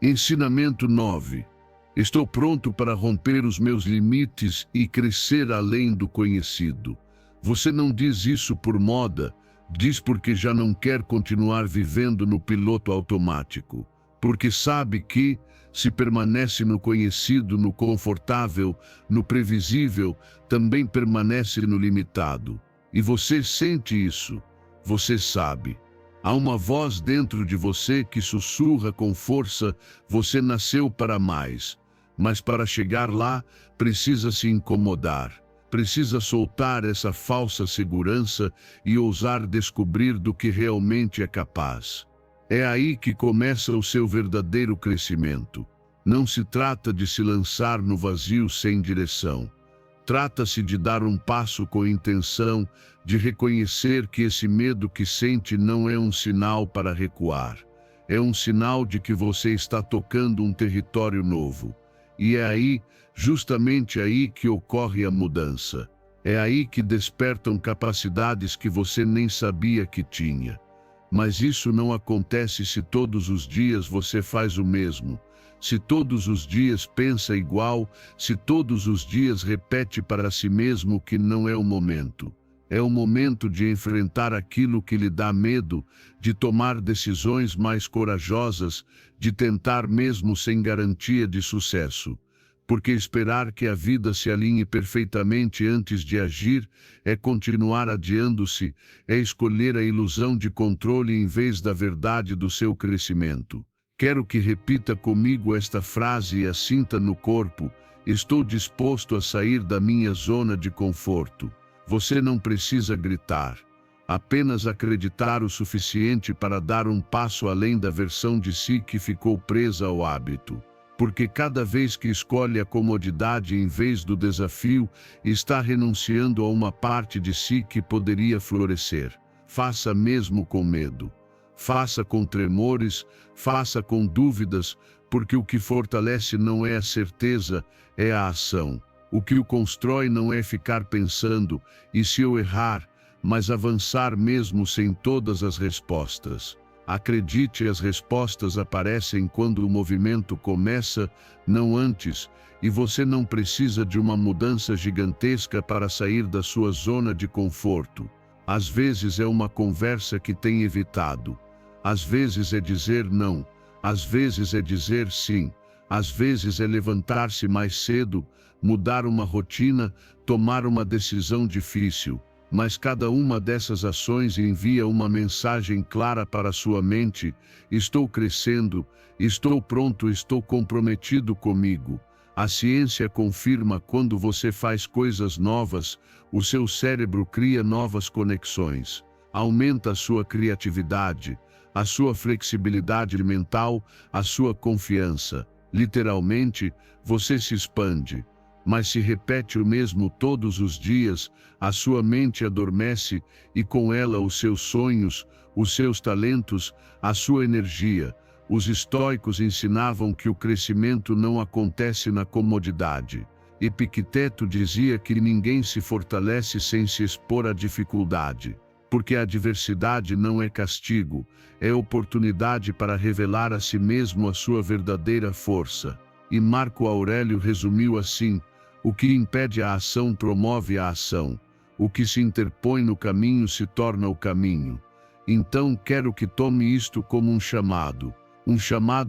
Ensinamento 9. Estou pronto para romper os meus limites e crescer além do conhecido. Você não diz isso por moda, diz porque já não quer continuar vivendo no piloto automático. Porque sabe que, se permanece no conhecido, no confortável, no previsível, também permanece no limitado. E você sente isso, você sabe. Há uma voz dentro de você que sussurra com força, você nasceu para mais. Mas para chegar lá, precisa se incomodar. Precisa soltar essa falsa segurança e ousar descobrir do que realmente é capaz. É aí que começa o seu verdadeiro crescimento. Não se trata de se lançar no vazio sem direção. Trata-se de dar um passo com intenção, de reconhecer que esse medo que sente não é um sinal para recuar. É um sinal de que você está tocando um território novo. E é aí, justamente aí, que ocorre a mudança. É aí que despertam capacidades que você nem sabia que tinha. Mas isso não acontece se todos os dias você faz o mesmo. Se todos os dias pensa igual, se todos os dias repete para si mesmo que não é o momento. É o momento de enfrentar aquilo que lhe dá medo, de tomar decisões mais corajosas, de tentar mesmo sem garantia de sucesso. Porque esperar que a vida se alinhe perfeitamente antes de agir é continuar adiando-se, é escolher a ilusão de controle em vez da verdade do seu crescimento. Quero que repita comigo esta frase e a sinta no corpo. Estou disposto a sair da minha zona de conforto. Você não precisa gritar. Apenas acreditar o suficiente para dar um passo além da versão de si que ficou presa ao hábito. porque cada vez que escolhe a comodidade em vez do desafio, está renunciando a uma parte de si que poderia florescer. Faça mesmo com medo. Faça com tremores, faça com dúvidas, porque o que fortalece não é a certeza, é a ação. O que o constrói não é ficar pensando, e se eu errar, mas avançar mesmo sem todas as respostas. Acredite, as respostas aparecem quando o movimento começa, não antes, e você não precisa de uma mudança gigantesca para sair da sua zona de conforto. Às vezes é uma conversa que tem evitado. Às vezes é dizer não. Às vezes é dizer sim. Às vezes é levantar-se mais cedo, mudar uma rotina, tomar uma decisão difícil. Mas cada uma dessas ações envia uma mensagem clara para sua mente: estou crescendo, estou pronto, estou comprometido comigo. A ciência confirma quando você faz coisas novas, o seu cérebro cria novas conexões, aumenta a sua criatividade, a sua flexibilidade mental, a sua confiança. Literalmente, você se expande. Mas se repete o mesmo todos os dias, a sua mente adormece e com ela os seus sonhos, os seus talentos, a sua energia. Os estoicos ensinavam que o crescimento não acontece na comodidade. Epicteto dizia que ninguém se fortalece sem se expor à dificuldade, porque a adversidade não é castigo, é oportunidade para revelar a si mesmo a sua verdadeira força. E Marco Aurélio resumiu assim: o que impede a ação promove a ação. O que se interpõe no caminho se torna o caminho. Então quero que tome isto como um chamado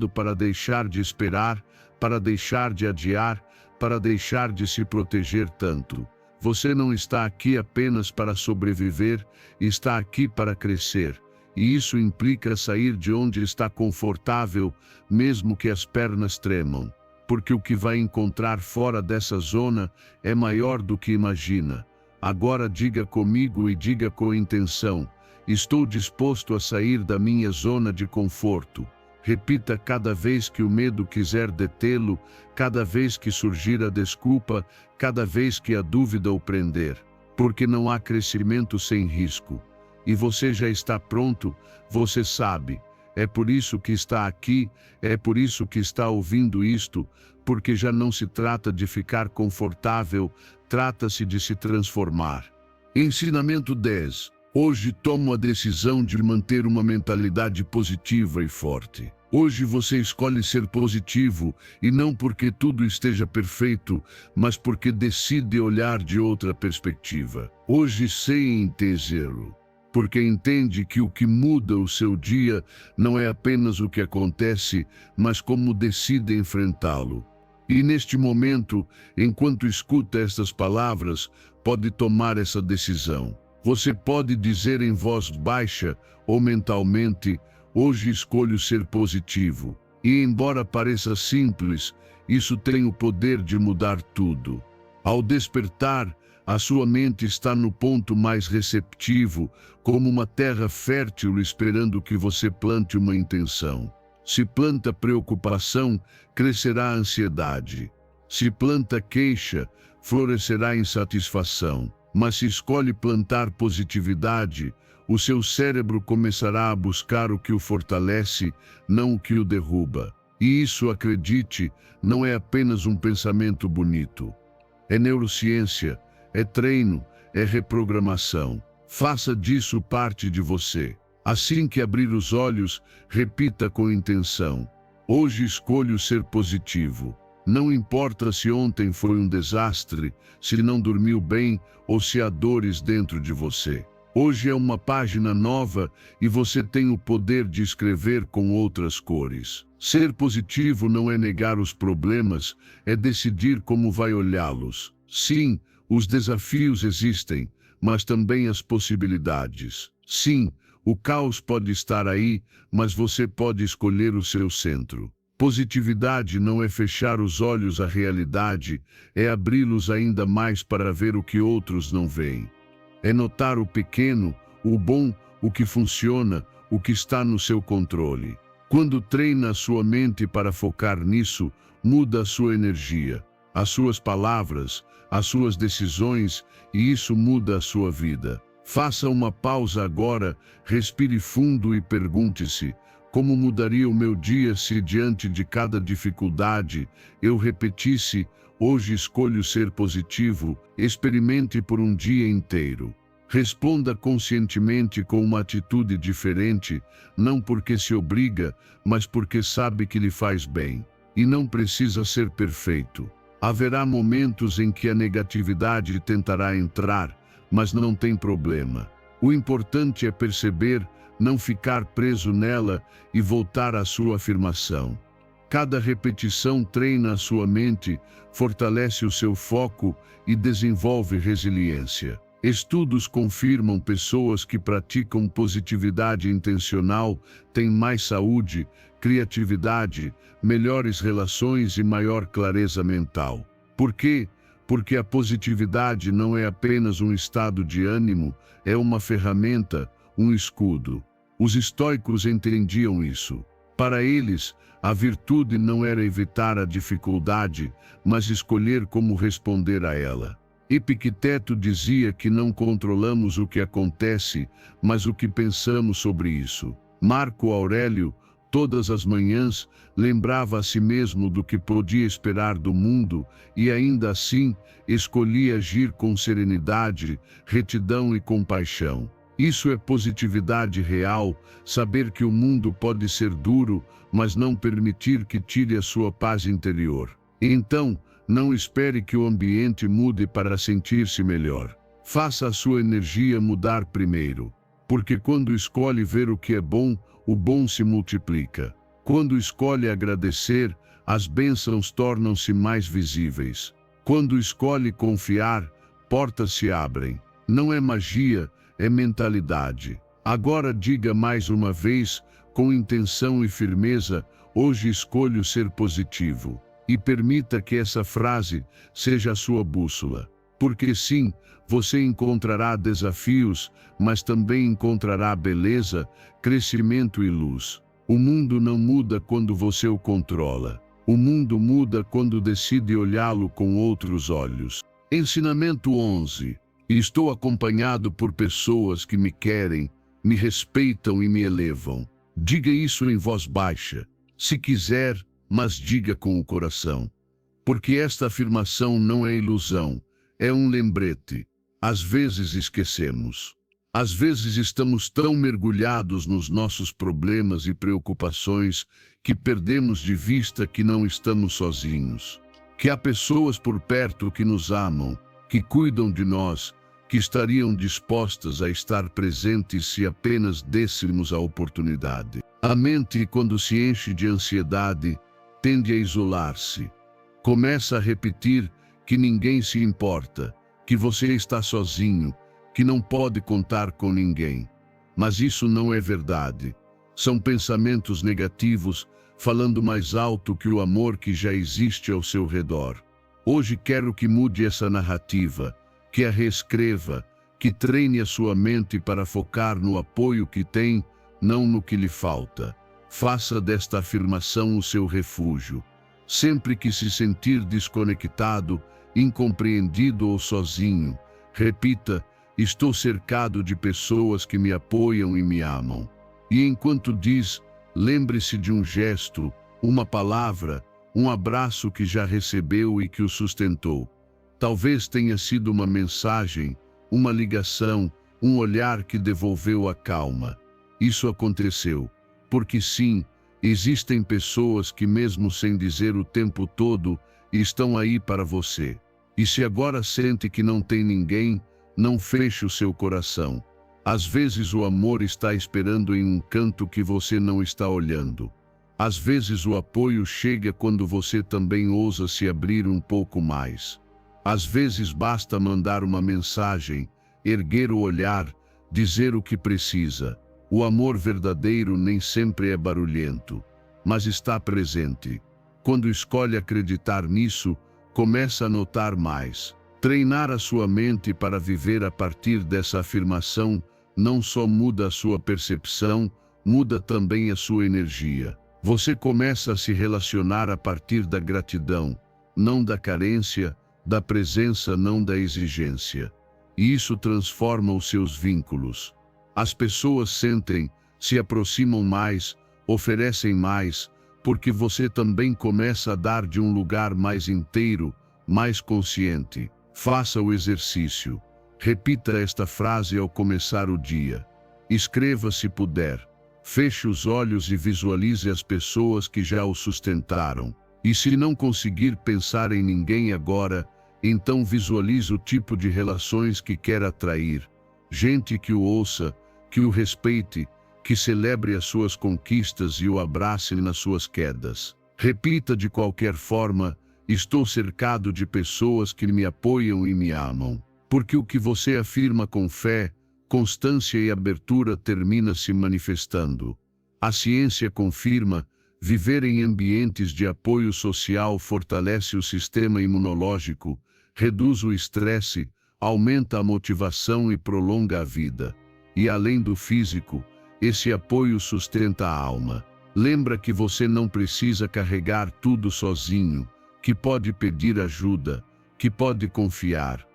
para deixar de esperar, para deixar de adiar, para deixar de se proteger tanto. Você não está aqui apenas para sobreviver, está aqui para crescer. E isso implica sair de onde está confortável, mesmo que as pernas tremam. Porque o que vai encontrar fora dessa zona é maior do que imagina. Agora diga comigo e diga com intenção: estou disposto a sair da minha zona de conforto. Repita cada vez que o medo quiser detê-lo, cada vez que surgir a desculpa, cada vez que a dúvida o prender. Porque não há crescimento sem risco. E você já está pronto, você sabe. É por isso que está aqui, é por isso que está ouvindo isto, porque já não se trata de ficar confortável, trata-se de se transformar. Ensinamento 10. Hoje tomo a decisão de manter uma mentalidade positiva e forte. Hoje você escolhe ser positivo, e não porque tudo esteja perfeito, mas porque decide olhar de outra perspectiva. Hoje sei entender. Porque entende que o que muda o seu dia não é apenas o que acontece, mas como decide enfrentá-lo. E neste momento, enquanto escuta estas palavras, pode tomar essa decisão. Você pode dizer em voz baixa ou mentalmente: hoje escolho ser positivo. E embora pareça simples, isso tem o poder de mudar tudo. Ao despertar, a sua mente está no ponto mais receptivo, como uma terra fértil esperando que você plante uma intenção. Se planta preocupação, crescerá a ansiedade. Se planta queixa, florescerá insatisfação. Mas se escolhe plantar positividade, o seu cérebro começará a buscar o que o fortalece, não o que o derruba. E isso, acredite, não é apenas um pensamento bonito. É neurociência. É treino, é reprogramação. Faça disso parte de você. Assim que abrir os olhos, repita com intenção: hoje escolho ser positivo. Não importa se ontem foi um desastre, se não dormiu bem ou se há dores dentro de você. Hoje é uma página nova e você tem o poder de escrever com outras cores. Ser positivo não é negar os problemas, é decidir como vai olhá-los. Sim, os desafios existem, mas também as possibilidades. Sim, o caos pode estar aí, mas você pode escolher o seu centro. Positividade não é fechar os olhos à realidade, é abri-los ainda mais para ver o que outros não veem. É notar o pequeno, o bom, o que funciona, o que está no seu controle. Quando treina a sua mente para focar nisso, muda a sua energia, as suas palavras, as suas decisões, e isso muda a sua vida. Faça uma pausa agora, respire fundo e pergunte-se: como mudaria o meu dia se diante de cada dificuldade eu repetisse: hoje escolho ser positivo? Experimente por um dia inteiro. Responda conscientemente com uma atitude diferente, não porque se obriga, mas porque sabe que lhe faz bem. E não precisa ser perfeito. Haverá momentos em que a negatividade tentará entrar, mas não tem problema. O importante é perceber, não ficar preso nela e voltar à sua afirmação. Cada repetição treina a sua mente, fortalece o seu foco e desenvolve resiliência. Estudos confirmam pessoas que praticam positividade intencional têm mais saúde, criatividade, melhores relações e maior clareza mental. Por quê? Porque a positividade não é apenas um estado de ânimo, é uma ferramenta, um escudo. Os estoicos entendiam isso. Para eles, a virtude não era evitar a dificuldade, mas escolher como responder a ela. Epicteto dizia que não controlamos o que acontece, mas o que pensamos sobre isso. Marco Aurélio, todas as manhãs, lembrava a si mesmo do que podia esperar do mundo e, ainda assim, escolhia agir com serenidade, retidão e compaixão. Isso é positividade real, saber que o mundo pode ser duro, mas não permitir que tire a sua paz interior. Então, não espere que o ambiente mude para sentir-se melhor. Faça a sua energia mudar primeiro. Porque quando escolhe ver o que é bom, o bom se multiplica. Quando escolhe agradecer, as bênçãos tornam-se mais visíveis. Quando escolhe confiar, portas se abrem. Não é magia, é mentalidade. Agora diga mais uma vez, com intenção e firmeza: hoje escolho ser positivo. E permita que essa frase seja a sua bússola. Porque sim, você encontrará desafios, mas também encontrará beleza, crescimento e luz. O mundo não muda quando você o controla. O mundo muda quando decide olhá-lo com outros olhos. Ensinamento 11. Estou acompanhado por pessoas que me querem, me respeitam e me elevam. Diga isso em voz baixa. Se quiser, mas diga com o coração. Porque esta afirmação não é ilusão, é um lembrete. Às vezes esquecemos. Às vezes estamos tão mergulhados nos nossos problemas e preocupações que perdemos de vista que não estamos sozinhos. Que há pessoas por perto que nos amam, que cuidam de nós, que estariam dispostas a estar presentes se apenas dêssemos a oportunidade. A mente, quando se enche de ansiedade, tende a isolar-se. Começa a repetir que ninguém se importa, que você está sozinho, que não pode contar com ninguém. Mas isso não é verdade. São pensamentos negativos, falando mais alto que o amor que já existe ao seu redor. Hoje quero que mude essa narrativa, que a reescreva, que treine a sua mente para focar no apoio que tem, não no que lhe falta. Faça desta afirmação o seu refúgio. Sempre que se sentir desconectado, incompreendido ou sozinho, repita: estou cercado de pessoas que me apoiam e me amam. E enquanto diz, lembre-se de um gesto, uma palavra, um abraço que já recebeu e que o sustentou. Talvez tenha sido uma mensagem, uma ligação, um olhar que devolveu a calma. Isso aconteceu. Porque sim, existem pessoas que mesmo sem dizer o tempo todo, estão aí para você. E se agora sente que não tem ninguém, não feche o seu coração. Às vezes o amor está esperando em um canto que você não está olhando. Às vezes o apoio chega quando você também ousa se abrir um pouco mais. Às vezes basta mandar uma mensagem, erguer o olhar, dizer o que precisa. O amor verdadeiro nem sempre é barulhento, mas está presente. Quando escolhe acreditar nisso, começa a notar mais. Treinar a sua mente para viver a partir dessa afirmação não só muda a sua percepção, muda também a sua energia. Você começa a se relacionar a partir da gratidão, não da carência, da presença, não da exigência. E isso transforma os seus vínculos. As pessoas sentem, se aproximam mais, oferecem mais, porque você também começa a dar de um lugar mais inteiro, mais consciente. Faça o exercício. Repita esta frase ao começar o dia. Escreva se puder. Feche os olhos e visualize as pessoas que já o sustentaram. E se não conseguir pensar em ninguém agora, então visualize o tipo de relações que quer atrair. Gente que o ouça, que o respeite, que celebre as suas conquistas e o abrace nas suas quedas. Repita de qualquer forma: estou cercado de pessoas que me apoiam e me amam. Porque o que você afirma com fé, constância e abertura termina se manifestando. A ciência confirma: viver em ambientes de apoio social fortalece o sistema imunológico, reduz o estresse, aumenta a motivação e prolonga a vida. E além do físico, esse apoio sustenta a alma. Lembra que você não precisa carregar tudo sozinho, que pode pedir ajuda, que pode confiar.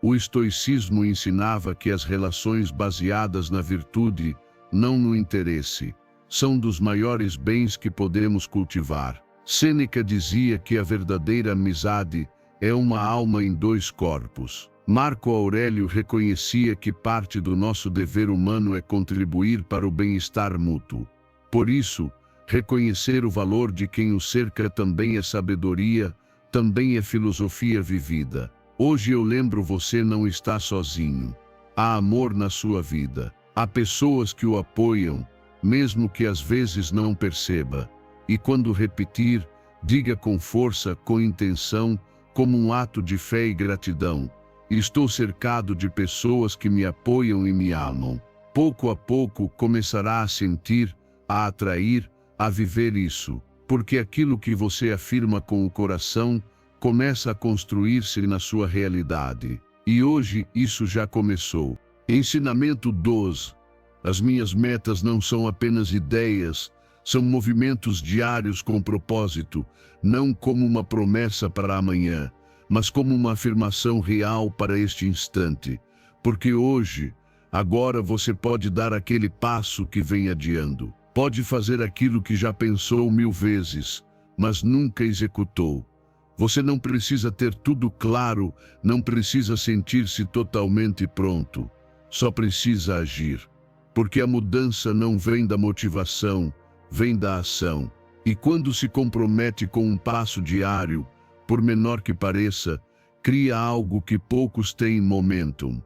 O estoicismo ensinava que as relações baseadas na virtude, não no interesse, são dos maiores bens que podemos cultivar. Sêneca dizia que a verdadeira amizade é uma alma em dois corpos. Marco Aurélio reconhecia que parte do nosso dever humano é contribuir para o bem-estar mútuo. Por isso, reconhecer o valor de quem o cerca também é sabedoria, também é filosofia vivida. Hoje eu lembro: você não está sozinho. Há amor na sua vida. Há pessoas que o apoiam, mesmo que às vezes não perceba. E quando repetir, diga com força, com intenção, como um ato de fé e gratidão: estou cercado de pessoas que me apoiam e me amam. Pouco a pouco começará a sentir, a atrair, a viver isso, porque aquilo que você afirma com o coração começa a construir-se na sua realidade. E hoje isso já começou. Ensinamento 12. As minhas metas não são apenas ideias, são movimentos diários com propósito, não como uma promessa para amanhã, mas como uma afirmação real para este instante. Porque hoje, agora você pode dar aquele passo que vem adiando. Pode fazer aquilo que já pensou 1000 vezes, mas nunca executou. Você não precisa ter tudo claro, não precisa sentir-se totalmente pronto. Só precisa agir. Porque a mudança não vem da motivação, vem da ação. E quando se compromete com um passo diário, por menor que pareça, cria algo que poucos têm: momentum.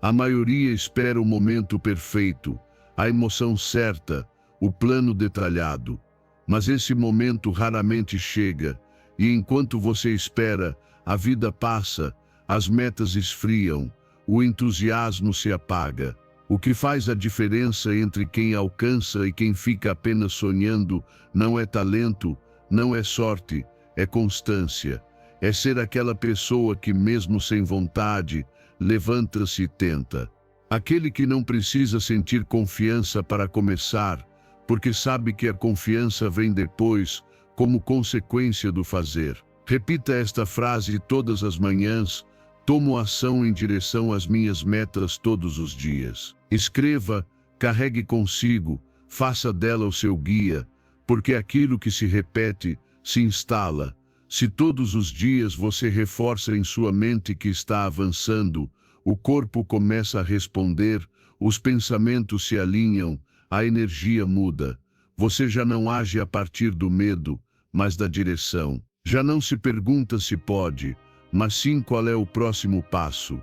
A maioria espera o momento perfeito, a emoção certa, o plano detalhado. Mas esse momento raramente chega. E enquanto você espera, a vida passa, as metas esfriam, o entusiasmo se apaga. O que faz a diferença entre quem alcança e quem fica apenas sonhando não é talento, não é sorte, é constância. É ser aquela pessoa que, mesmo sem vontade, levanta-se e tenta. Aquele que não precisa sentir confiança para começar, porque sabe que a confiança vem depois, como consequência do fazer. Repita esta frase todas as manhãs: tomo ação em direção às minhas metas todos os dias. Escreva, carregue consigo, faça dela o seu guia, porque aquilo que se repete, se instala. Se todos os dias você reforça em sua mente que está avançando, o corpo começa a responder, os pensamentos se alinham, a energia muda. Você já não age a partir do medo, mas da direção. Já não se pergunta se pode, mas sim qual é o próximo passo.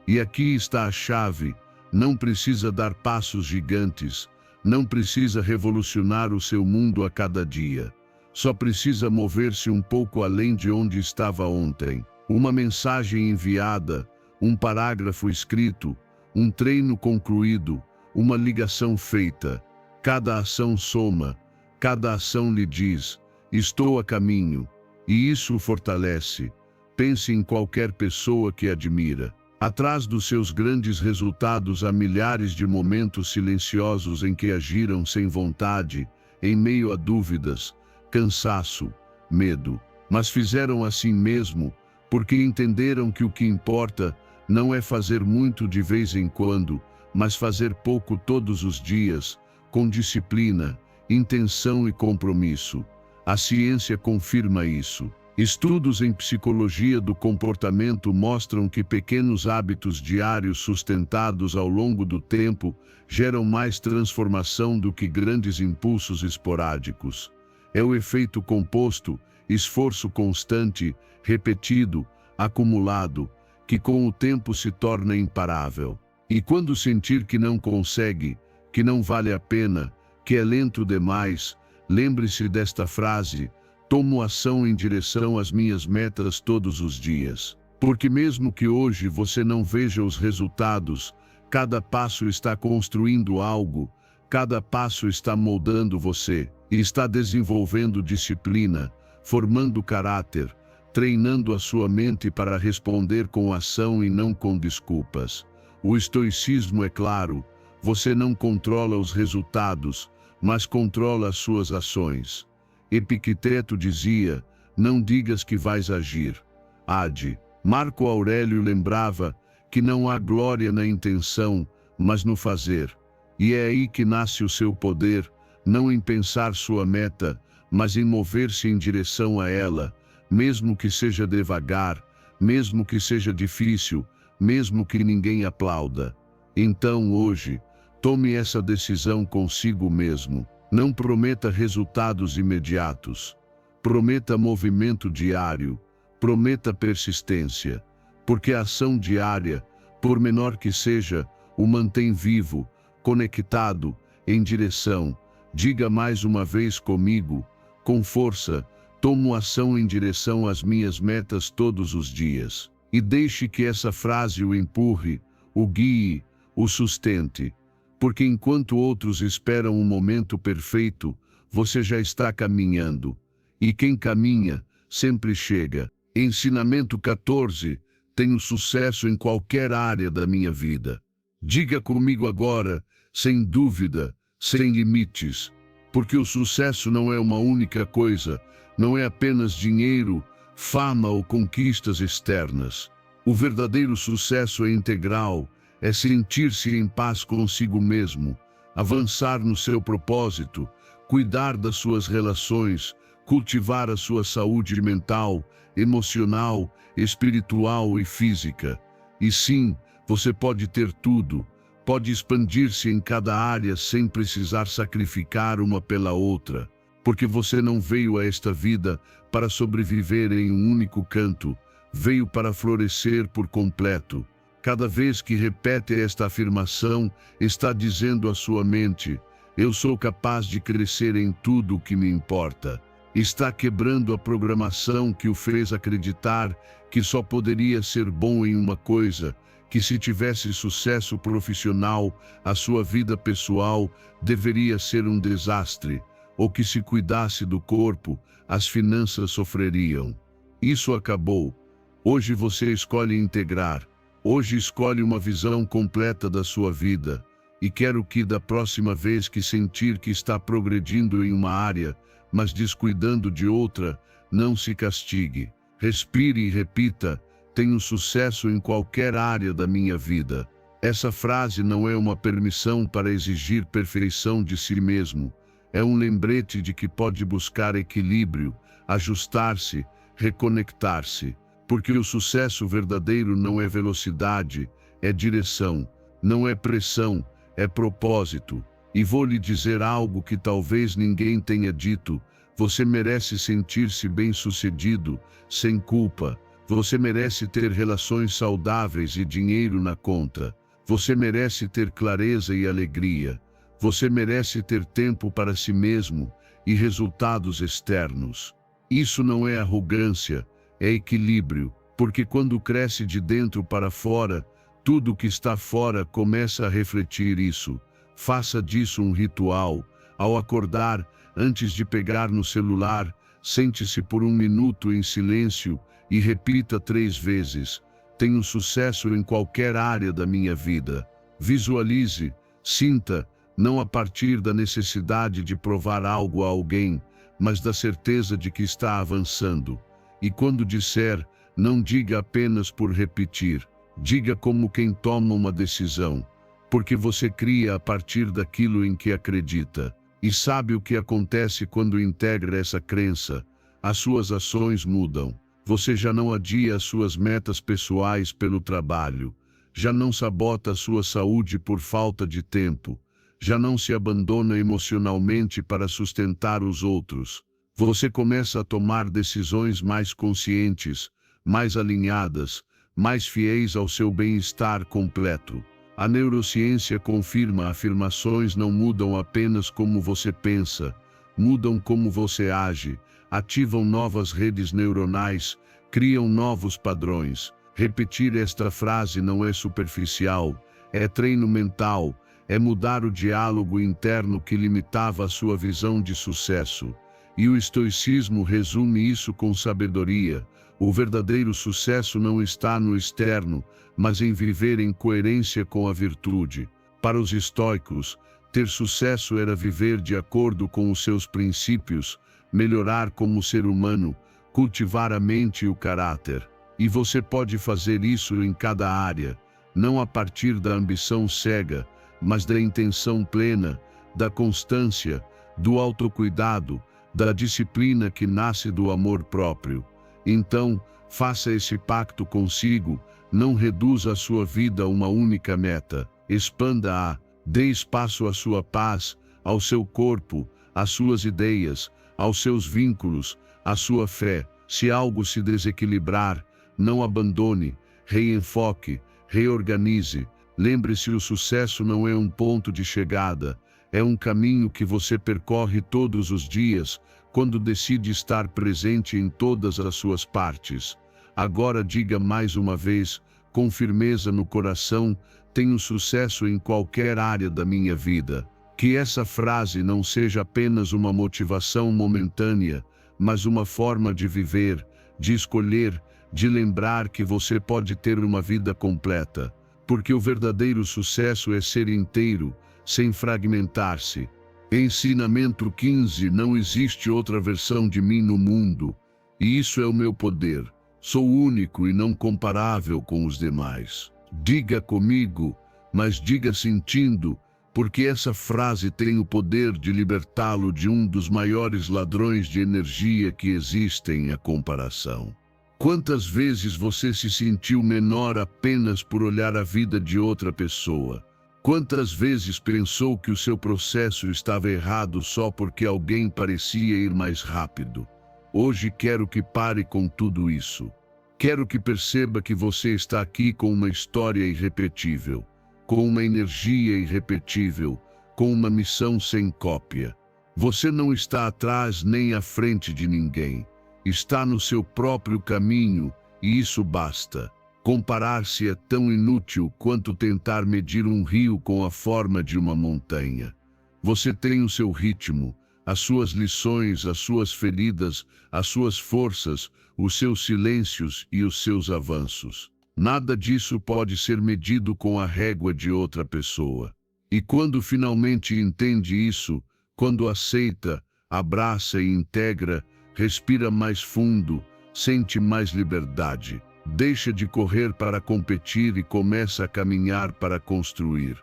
E aqui está a chave: não precisa dar passos gigantes, não precisa revolucionar o seu mundo a cada dia. Só precisa mover-se um pouco além de onde estava ontem. Uma mensagem enviada, um parágrafo escrito, um treino concluído, uma ligação feita. Cada ação soma, cada ação lhe diz: estou a caminho. E isso o fortalece. Pense em qualquer pessoa que admira. Atrás dos seus grandes resultados há milhares de momentos silenciosos em que agiram sem vontade, em meio a dúvidas, cansaço, medo, mas fizeram assim mesmo, porque entenderam que o que importa não é fazer muito de vez em quando, mas fazer pouco todos os dias, com disciplina, intenção e compromisso. A ciência confirma isso. Estudos em psicologia do comportamento mostram que pequenos hábitos diários sustentados ao longo do tempo geram mais transformação do que grandes impulsos esporádicos. É o efeito composto, esforço constante, repetido, acumulado, que com o tempo se torna imparável. E quando sentir que não consegue, que não vale a pena, que é lento demais, lembre-se desta frase: tomo ação em direção às minhas metas todos os dias. Porque mesmo que hoje você não veja os resultados, cada passo está construindo algo, cada passo está moldando você, e está desenvolvendo disciplina, formando caráter, treinando a sua mente para responder com ação e não com desculpas. O estoicismo é claro: você não controla os resultados, mas controla as suas ações. Epicteto dizia: não digas que vais agir, age. Marco Aurélio lembrava que não há glória na intenção, mas no fazer. E é aí que nasce o seu poder, não em pensar sua meta, mas em mover-se em direção a ela, mesmo que seja devagar, mesmo que seja difícil, mesmo que ninguém aplauda. Então hoje, tome essa decisão consigo mesmo. Não prometa resultados imediatos. Prometa movimento diário. Prometa persistência. Porque a ação diária, por menor que seja, o mantém vivo, conectado, em direção. Diga mais uma vez comigo, com força: tomo ação em direção às minhas metas todos os dias. E deixe que essa frase o empurre, o guie, o sustente. Porque enquanto outros esperam um momento perfeito, você já está caminhando. E quem caminha, sempre chega. Ensinamento 14. Tenho sucesso em qualquer área da minha vida. Diga comigo agora, sem dúvida, sem limites. Porque o sucesso não é uma única coisa, não é apenas dinheiro, fama ou conquistas externas. O verdadeiro sucesso é integral. É sentir-se em paz consigo mesmo, avançar no seu propósito, cuidar das suas relações, cultivar a sua saúde mental, emocional, espiritual e física. E sim, você pode ter tudo, pode expandir-se em cada área sem precisar sacrificar uma pela outra, porque você não veio a esta vida para sobreviver em um único canto, veio para florescer por completo. Cada vez que repete esta afirmação, está dizendo à sua mente: eu sou capaz de crescer em tudo o que me importa. Está quebrando a programação que o fez acreditar que só poderia ser bom em uma coisa, que se tivesse sucesso profissional, a sua vida pessoal deveria ser um desastre, ou que se cuidasse do corpo, as finanças sofreriam. Isso acabou. Hoje você escolhe integrar. Hoje escolhe uma visão completa da sua vida, e quero que da próxima vez que sentir que está progredindo em uma área, mas descuidando de outra, não se castigue. Respire e repita: tenho sucesso em qualquer área da minha vida. Essa frase não é uma permissão para exigir perfeição de si mesmo, é um lembrete de que pode buscar equilíbrio, ajustar-se, reconectar-se. Porque o sucesso verdadeiro não é velocidade, é direção, não é pressão, é propósito. E vou lhe dizer algo que talvez ninguém tenha dito: você merece sentir-se bem-sucedido, sem culpa. Você merece ter relações saudáveis e dinheiro na conta. Você merece ter clareza e alegria. Você merece ter tempo para si mesmo e resultados externos. Isso não é arrogância, é equilíbrio, porque quando cresce de dentro para fora, tudo que está fora começa a refletir isso. Faça disso um ritual. Ao acordar, antes de pegar no celular, sente-se por 1 minuto em silêncio e repita 3 vezes: tenho sucesso em qualquer área da minha vida. Visualize, sinta, não a partir da necessidade de provar algo a alguém, mas da certeza de que está avançando. E quando disser, não diga apenas por repetir, diga como quem toma uma decisão, porque você cria a partir daquilo em que acredita. E sabe o que acontece quando integra essa crença? As suas ações mudam. Você já não adia as suas metas pessoais pelo trabalho, já não sabota a sua saúde por falta de tempo, já não se abandona emocionalmente para sustentar os outros. Você começa a tomar decisões mais conscientes, mais alinhadas, mais fiéis ao seu bem-estar completo. A neurociência confirma: afirmações não mudam apenas como você pensa, mudam como você age, ativam novas redes neuronais, criam novos padrões. Repetir esta frase não é superficial, é treino mental, é mudar o diálogo interno que limitava a sua visão de sucesso. E o estoicismo resume isso com sabedoria. O verdadeiro sucesso não está no externo, mas em viver em coerência com a virtude. Para os estoicos, ter sucesso era viver de acordo com os seus princípios, melhorar como ser humano, cultivar a mente e o caráter. E você pode fazer isso em cada área, não a partir da ambição cega, mas da intenção plena, da constância, do autocuidado, da disciplina que nasce do amor próprio. Então, faça esse pacto consigo, não reduza a sua vida a uma única meta, expanda-a, dê espaço à sua paz, ao seu corpo, às suas ideias, aos seus vínculos, à sua fé. Se algo se desequilibrar, não abandone, reenfoque, reorganize. Lembre-se, o sucesso não é um ponto de chegada, é um caminho que você percorre todos os dias, quando decide estar presente em todas as suas partes. Agora diga mais uma vez, com firmeza no coração: tenho sucesso em qualquer área da minha vida. Que essa frase não seja apenas uma motivação momentânea, mas uma forma de viver, de escolher, de lembrar que você pode ter uma vida completa. Porque o verdadeiro sucesso é ser inteiro, sem fragmentar-se. Ensinamento 15: não existe outra versão de mim no mundo, e isso é o meu poder. Sou único e não comparável com os demais. Diga comigo, mas diga sentindo, porque essa frase tem o poder de libertá-lo de um dos maiores ladrões de energia que existem: a comparação. Quantas vezes você se sentiu menor apenas por olhar a vida de outra pessoa? Quantas vezes pensou que o seu processo estava errado só porque alguém parecia ir mais rápido? Hoje quero que pare com tudo isso. Quero que perceba que você está aqui com uma história irrepetível, com uma energia irrepetível, com uma missão sem cópia. Você não está atrás nem à frente de ninguém. Está no seu próprio caminho, e isso basta. Comparar-se é tão inútil quanto tentar medir um rio com a forma de uma montanha. Você tem o seu ritmo, as suas lições, as suas feridas, as suas forças, os seus silêncios e os seus avanços. Nada disso pode ser medido com a régua de outra pessoa. E quando finalmente entende isso, quando aceita, abraça e integra, respira mais fundo, sente mais liberdade. Deixa de correr para competir e começa a caminhar para construir.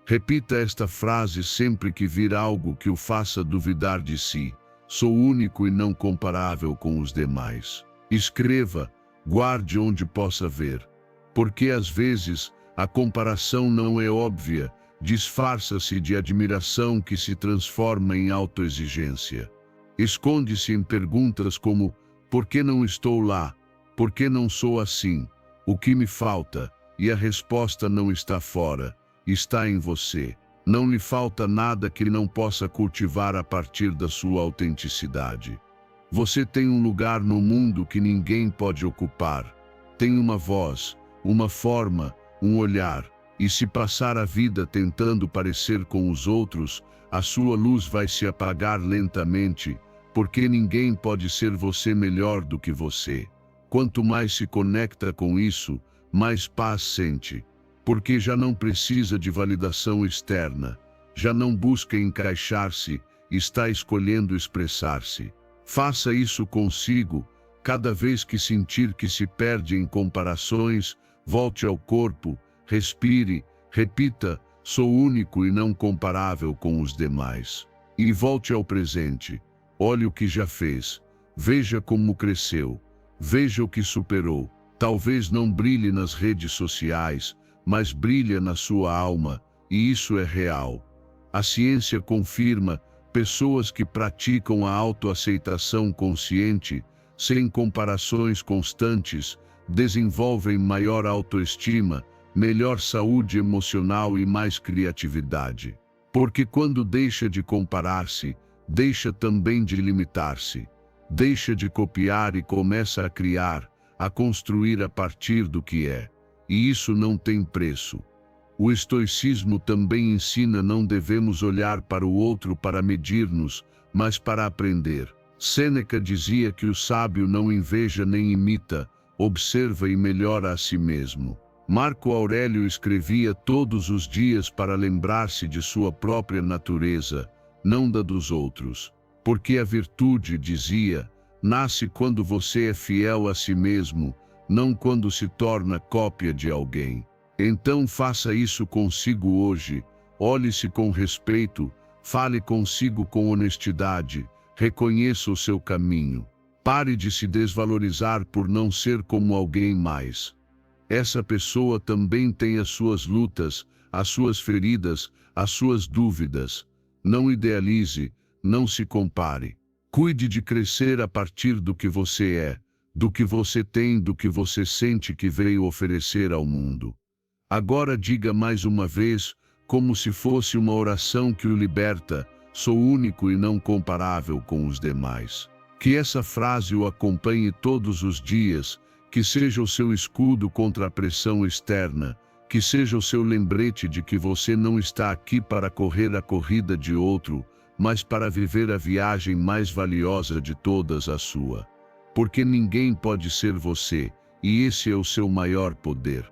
Repita esta frase sempre que vir algo que o faça duvidar de si. Sou único e não comparável com os demais. Escreva, guarde onde possa ver. Porque às vezes a comparação não é óbvia, disfarça-se de admiração que se transforma em autoexigência. Esconde-se em perguntas como: por que não estou lá? Por que não sou assim? O que me falta? E a resposta não está fora, está em você. Não lhe falta nada que não possa cultivar a partir da sua autenticidade. Você tem um lugar no mundo que ninguém pode ocupar. Tem uma voz, uma forma, um olhar. E se passar a vida tentando parecer com os outros, a sua luz vai se apagar lentamente, porque ninguém pode ser você melhor do que você. Quanto mais se conecta com isso, mais paz sente, porque já não precisa de validação externa, já não busca encaixar-se, está escolhendo expressar-se. Faça isso consigo. Cada vez que sentir que se perde em comparações, volte ao corpo, respire, repita: sou único e não comparável com os demais. E volte ao presente. Olhe o que já fez. Veja como cresceu. Veja o que superou. Talvez não brilhe nas redes sociais, mas brilha na sua alma, e isso é real. A ciência confirma: pessoas que praticam a autoaceitação consciente, sem comparações constantes, desenvolvem maior autoestima, melhor saúde emocional e mais criatividade. Porque quando deixa de comparar-se, deixa também de limitar-se. Deixa de copiar e começa a criar, a construir a partir do que é. E isso não tem preço. O estoicismo também ensina: não devemos olhar para o outro para medir-nos, mas para aprender. Sêneca dizia que o sábio não inveja nem imita, observa e melhora a si mesmo. Marco Aurélio escrevia todos os dias para lembrar-se de sua própria natureza, não da dos outros. Porque a virtude, dizia, nasce quando você é fiel a si mesmo, não quando se torna cópia de alguém. Então faça isso consigo hoje. Olhe-se com respeito, fale consigo com honestidade, reconheça o seu caminho. Pare de se desvalorizar por não ser como alguém mais. Essa pessoa também tem as suas lutas, as suas feridas, as suas dúvidas. Não idealize, não se compare. Cuide de crescer a partir do que você é, do que você tem, do que você sente que veio oferecer ao mundo. Agora diga mais uma vez, como se fosse uma oração que o liberta: sou único e não comparável com os demais. Que essa frase o acompanhe todos os dias, que seja o seu escudo contra a pressão externa, que seja o seu lembrete de que você não está aqui para correr a corrida de outro, mas para viver a viagem mais valiosa de todas, a sua. Porque ninguém pode ser você, e esse é o seu maior poder.